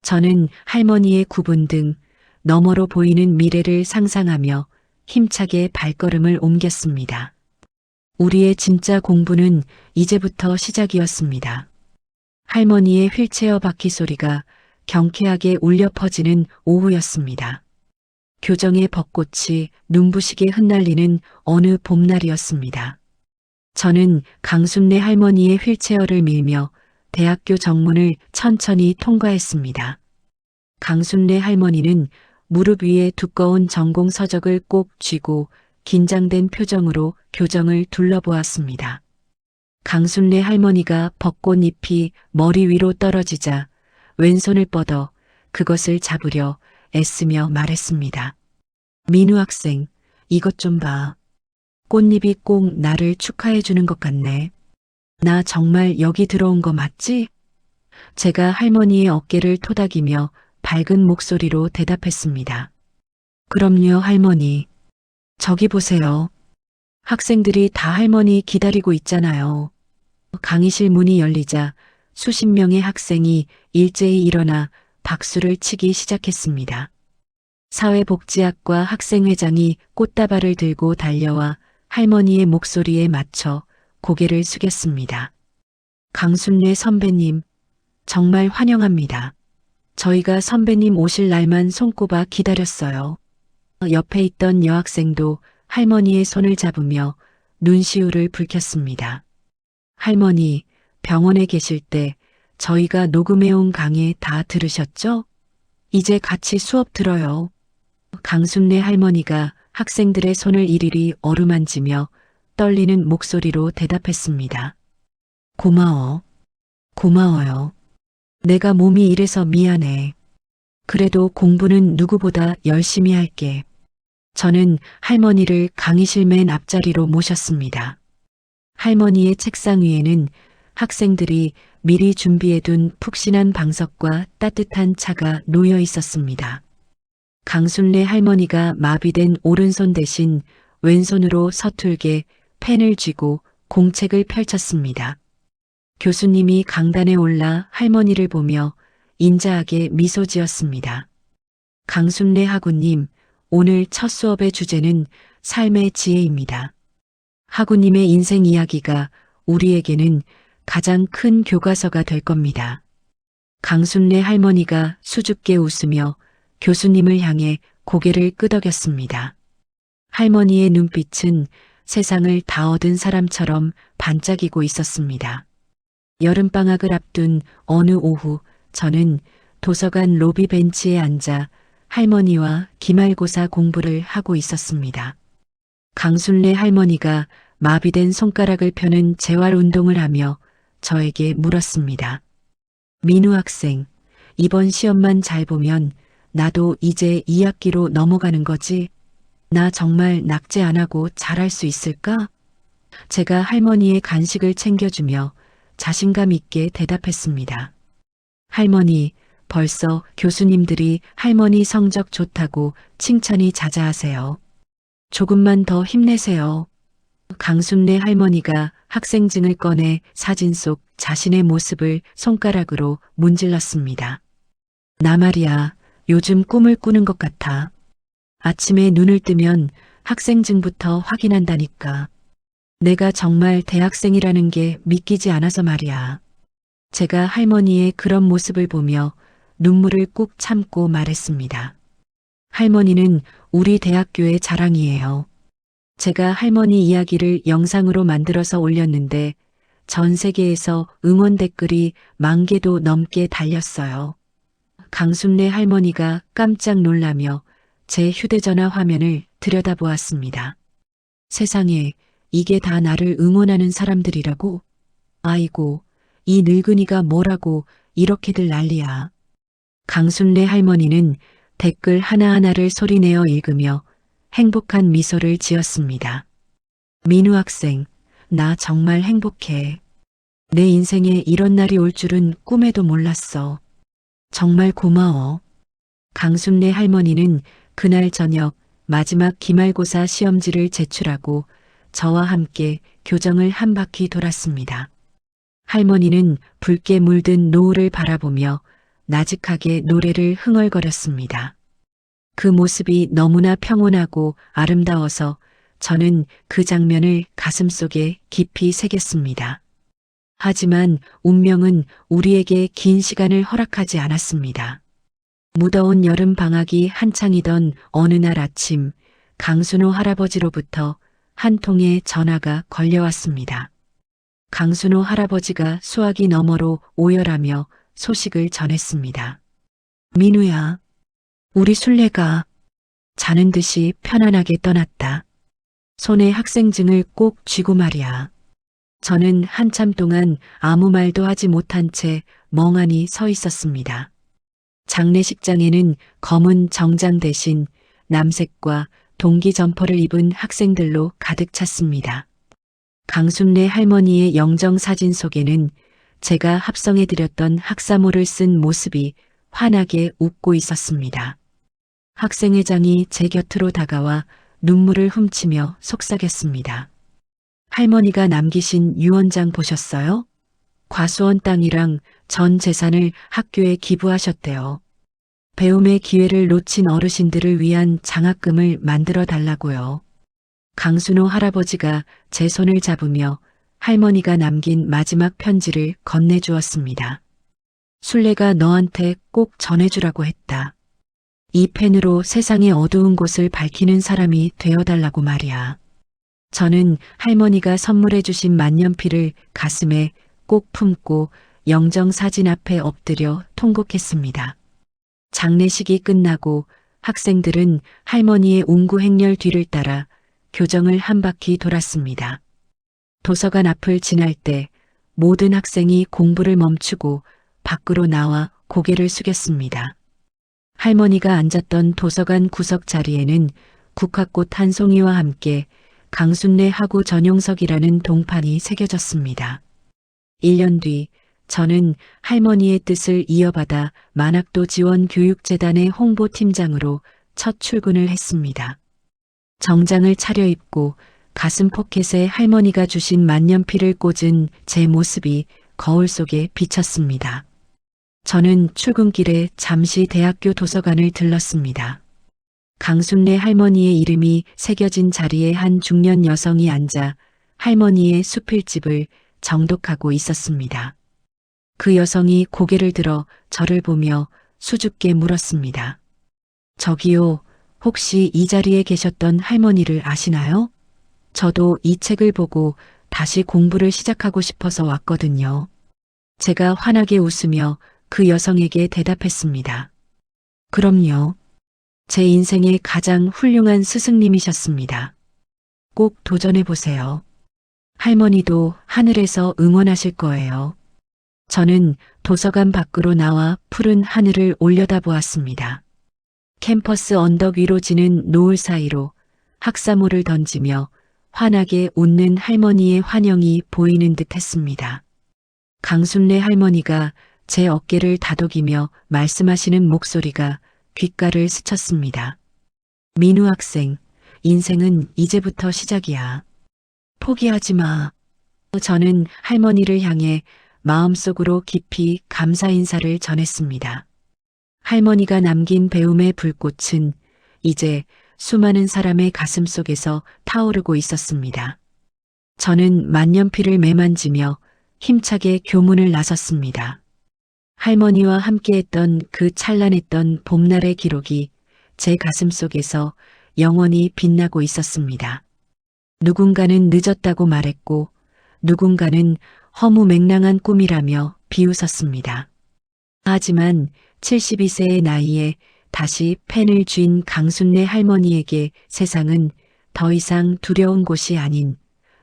Speaker 1: 저는 할머니의 구분 등 너머로 보이는 미래를 상상하며 힘차게 발걸음을 옮겼습니다. 우리의 진짜 공부는 이제부터 시작이었습니다. 할머니의 휠체어 바퀴 소리가 경쾌하게 울려 퍼지는 오후였습니다. 교정의 벚꽃이 눈부시게 흩날리는 어느 봄날이었습니다. 저는 강순례 할머니의 휠체어를 밀며 대학교 정문을 천천히 통과했습니다. 강순례 할머니는 무릎 위에 두꺼운 전공 서적을 꼭 쥐고 긴장된 표정으로 교정을 둘러보았습니다. 강순례 할머니가 벚꽃잎이 머리 위로 떨어지자 왼손을 뻗어 그것을 잡으려 애쓰며 말했습니다. 민우 학생, 이것 좀 봐. 꽃잎이 꼭 나를 축하해 주는 것 같네. 나 정말 여기 들어온 거 맞지? 제가 할머니의 어깨를 토닥이며 밝은 목소리로 대답했습니다. 그럼요, 할머니. 저기 보세요. 학생들이 다 할머니 기다리고 있잖아요. 강의실 문이 열리자 수십 명의 학생이 일제히 일어나 박수를 치기 시작했습니다. 사회복지학과 학생회장이 꽃다발을 들고 달려와 할머니의 목소리에 맞춰 고개를 숙였습니다. 강순례 선배님, 정말 환영합니다. 저희가 선배님 오실 날만 손꼽아 기다렸어요. 옆에 있던 여학생도 할머니의 손을 잡으며 눈시울을 붉혔습니다. 할머니, 병원에 계실 때 저희가 녹음해온 강의 다 들으셨죠? 이제 같이 수업 들어요. 강순례 할머니가 학생들의 손을 이리리 어루만지며 떨리는 목소리로 대답했습니다. 고마워. 고마워요. 내가 몸이 이래서 미안해. 그래도 공부는 누구보다 열심히 할게. 저는 할머니를 강의실 맨 앞자리로 모셨습니다. 할머니의 책상 위에는 학생들이 미리 준비해둔 푹신한 방석과 따뜻한 차가 놓여 있었습니다. 강순례 할머니가 마비된 오른손 대신 왼손으로 서툴게 펜을 쥐고 공책을 펼쳤습니다. 교수님이 강단에 올라 할머니를 보며 인자하게 미소 지었습니다. 강순례 하구님, 오늘 첫 수업의 주제는 삶의 지혜입니다. 하구님의 인생 이야기가 우리에게는 가장 큰 교과서가 될 겁니다. 강순례 할머니가 수줍게 웃으며 교수님을 향해 고개를 끄덕였습니다. 할머니의 눈빛은 세상을 다 얻은 사람처럼 반짝이고 있었습니다. 여름방학을 앞둔 어느 오후 저는 도서관 로비 벤치에 앉아 할머니와 기말고사 공부를 하고 있었습니다. 강순례 할머니가 마비된 손가락을 펴는 재활 운동을 하며 저에게 물었습니다. 민우 학생, 이번 시험만 잘 보면 나도 이제 2학기로 넘어가는 거지? 나 정말 낙제 안 하고 잘할 수 있을까? 제가 할머니의 간식을 챙겨주며 자신감 있게 대답했습니다. 할머니, 벌써 교수님들이 할머니 성적 좋다고 칭찬이 자자하세요. 조금만 더 힘내세요. 강순례 할머니가 학생증을 꺼내 사진 속 자신의 모습을 손가락으로 문질렀습니다. 나 말이야, 요즘 꿈을 꾸는 것 같아. 아침에 눈을 뜨면 학생증부터 확인한다니까. 내가 정말 대학생이라는 게 믿기지 않아서 말이야. 제가 할머니의 그런 모습을 보며 눈물을 꾹 참고 말했습니다. 할머니는 우리 대학교의 자랑이에요. 제가 할머니 이야기를 영상으로 만들어서 올렸는데 전 세계에서 응원 댓글이 10,000개도 넘게 달렸어요. 강순례 할머니가 깜짝 놀라며 제 휴대전화 화면을 들여다보았습니다. 세상에, 이게 다 나를 응원하는 사람들이라고? 아이고, 이 늙은이가 뭐라고 이렇게들 난리야. 강순례 할머니는 댓글 하나하나를 소리내어 읽으며 행복한 미소를 지었습니다. 민우 학생, 나 정말 행복해. 내 인생에 이런 날이 올 줄은 꿈에도 몰랐어. 정말 고마워. 강순례 할머니는 그날 저녁 마지막 기말고사 시험지를 제출하고 저와 함께 교정을 한 바퀴 돌았습니다. 할머니는 붉게 물든 노을을 바라보며 나직하게 노래를 흥얼거렸습니다. 그 모습이 너무나 평온하고 아름다워서 저는 그 장면을 가슴속에 깊이 새겼습니다. 하지만 운명은 우리에게 긴 시간을 허락하지 않았습니다. 무더운 여름 방학이 한창이던 어느 날 아침 강순호 할아버지로부터 한 통의 전화가 걸려왔습니다. 강순호 할아버지가 수화기 너머로 오열하며 소식을 전했습니다. 민우야, 우리 순례가 자는 듯이 편안하게 떠났다. 손에 학생증을 꼭 쥐고 말이야. 저는 한참 동안 아무 말도 하지 못한 채 멍하니 서 있었습니다. 장례식장에는 검은 정장 대신 남색과 동기 점퍼를 입은 학생들로 가득 찼습니다. 강순례 할머니의 영정 사진 속에는 제가 합성해드렸던 학사모를 쓴 모습이 환하게 웃고 있었습니다. 학생회장이 제 곁으로 다가와 눈물을 훔치며 속삭였습니다. 할머니가 남기신 유언장 보셨어요? 과수원 땅이랑 전 재산을 학교에 기부하셨대요. 배움의 기회를 놓친 어르신들을 위한 장학금을 만들어 달라고요. 강순호 할아버지가 제 손을 잡으며 할머니가 남긴 마지막 편지를 건네주었습니다. 순례가 너한테 꼭 전해주라고 했다. 이 펜으로 세상의 어두운 곳을 밝히는 사람이 되어달라고 말이야. 저는 할머니가 선물해 주신 만년필을 가슴에 꼭 품고 영정사진 앞에 엎드려 통곡했습니다. 장례식이 끝나고 학생들은 할머니의 운구 행렬 뒤를 따라 교정을 한 바퀴 돌았습니다. 도서관 앞을 지날 때 모든 학생이 공부를 멈추고 밖으로 나와 고개를 숙였습니다. 할머니가 앉았던 도서관 구석 자리에는 국화꽃 한 송이와 함께 강순례 학우 전용석이라는 동판이 새겨졌습니다. 1년 뒤 저는 할머니의 뜻을 이어받아 만학도 지원교육재단의 홍보팀장으로 첫 출근을 했습니다. 정장을 차려입고 가슴 포켓에 할머니가 주신 만년필을 꽂은 제 모습이 거울 속에 비쳤습니다. 저는 출근길에 잠시 대학교 도서관을 들렀습니다. 강순례 할머니의 이름이 새겨진 자리에 한 중년 여성이 앉아 할머니의 수필집을 정독하고 있었습니다. 그 여성이 고개를 들어 저를 보며 수줍게 물었습니다. 저기요, 혹시 이 자리에 계셨던 할머니를 아시나요? 저도 이 책을 보고 다시 공부를 시작하고 싶어서 왔거든요. 제가 환하게 웃으며 그 여성에게 대답했습니다. 그럼요. 제 인생의 가장 훌륭한 스승님이셨습니다. 꼭 도전해 보세요. 할머니도 하늘에서 응원하실 거예요. 저는 도서관 밖으로 나와 푸른 하늘을 올려다보았습니다. 캠퍼스 언덕 위로 지는 노을 사이로 학사모를 던지며 환하게 웃는 할머니의 환영이 보이는 듯 했습니다. 강순례 할머니가 제 어깨를 다독이며 말씀하시는 목소리가 귓가를 스쳤습니다. 민우 학생, 인생은 이제부터 시작이야. 포기하지 마. 저는 할머니를 향해 마음속으로 깊이 감사 인사를 전했습니다. 할머니가 남긴 배움의 불꽃은 이제 수많은 사람의 가슴 속에서 타오르고 있었습니다. 저는 만년필을 매만지며 힘차게 교문을 나섰습니다. 할머니와 함께했던 그 찬란했던 봄날의 기록이 제 가슴 속에서 영원히 빛나고 있었습니다. 누군가는 늦었다고 말했고 누군가는 허무맹랑한 꿈이라며 비웃었습니다. 하지만 72세의 나이에 다시 펜을 쥔 강순례 할머니에게 세상은 더 이상 두려운 곳이 아닌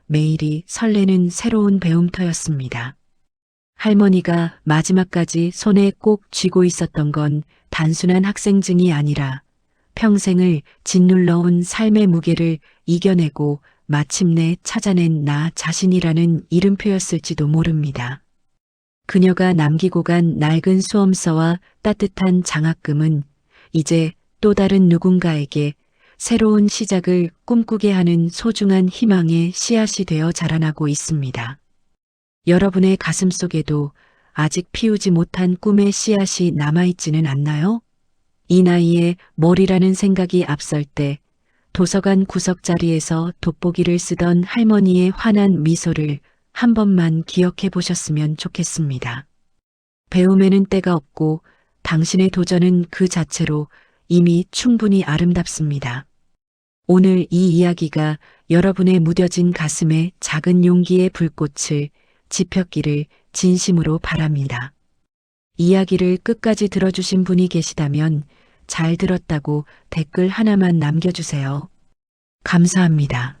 Speaker 1: 매일이 설레는 새로운 배움터였습니다. 할머니가 마지막까지 손에 꼭 쥐고 있었던 건 단순한 학생증이 아니라 평생을 짓눌러온 삶의 무게를 이겨내고 마침내 찾아낸 나 자신이라는 이름표였을지도 모릅니다. 그녀가 남기고 간 낡은 수험서와 따뜻한 장학금은 이제 또 다른 누군가에게 새로운 시작을 꿈꾸게 하는 소중한 희망의 씨앗이 되어 자라나고 있습니다. 여러분의 가슴 속에도 아직 피우지 못한 꿈의 씨앗이 남아있지는 않나요? 이 나이에 뭘이라는 생각이 앞설 때 도서관 구석자리에서 돋보기를 쓰던 할머니의 환한 미소를 한 번만 기억해 보셨으면 좋겠습니다. 배움에는 때가 없고 당신의 도전은 그 자체로 이미 충분히 아름답습니다. 오늘 이 이야기가 여러분의 무뎌진 가슴에 작은 용기의 불꽃을 지폈기를 진심으로 바랍니다. 이야기를 끝까지 들어주신 분이 계시다면 잘 들었다고 댓글 하나만 남겨주세요. 감사합니다.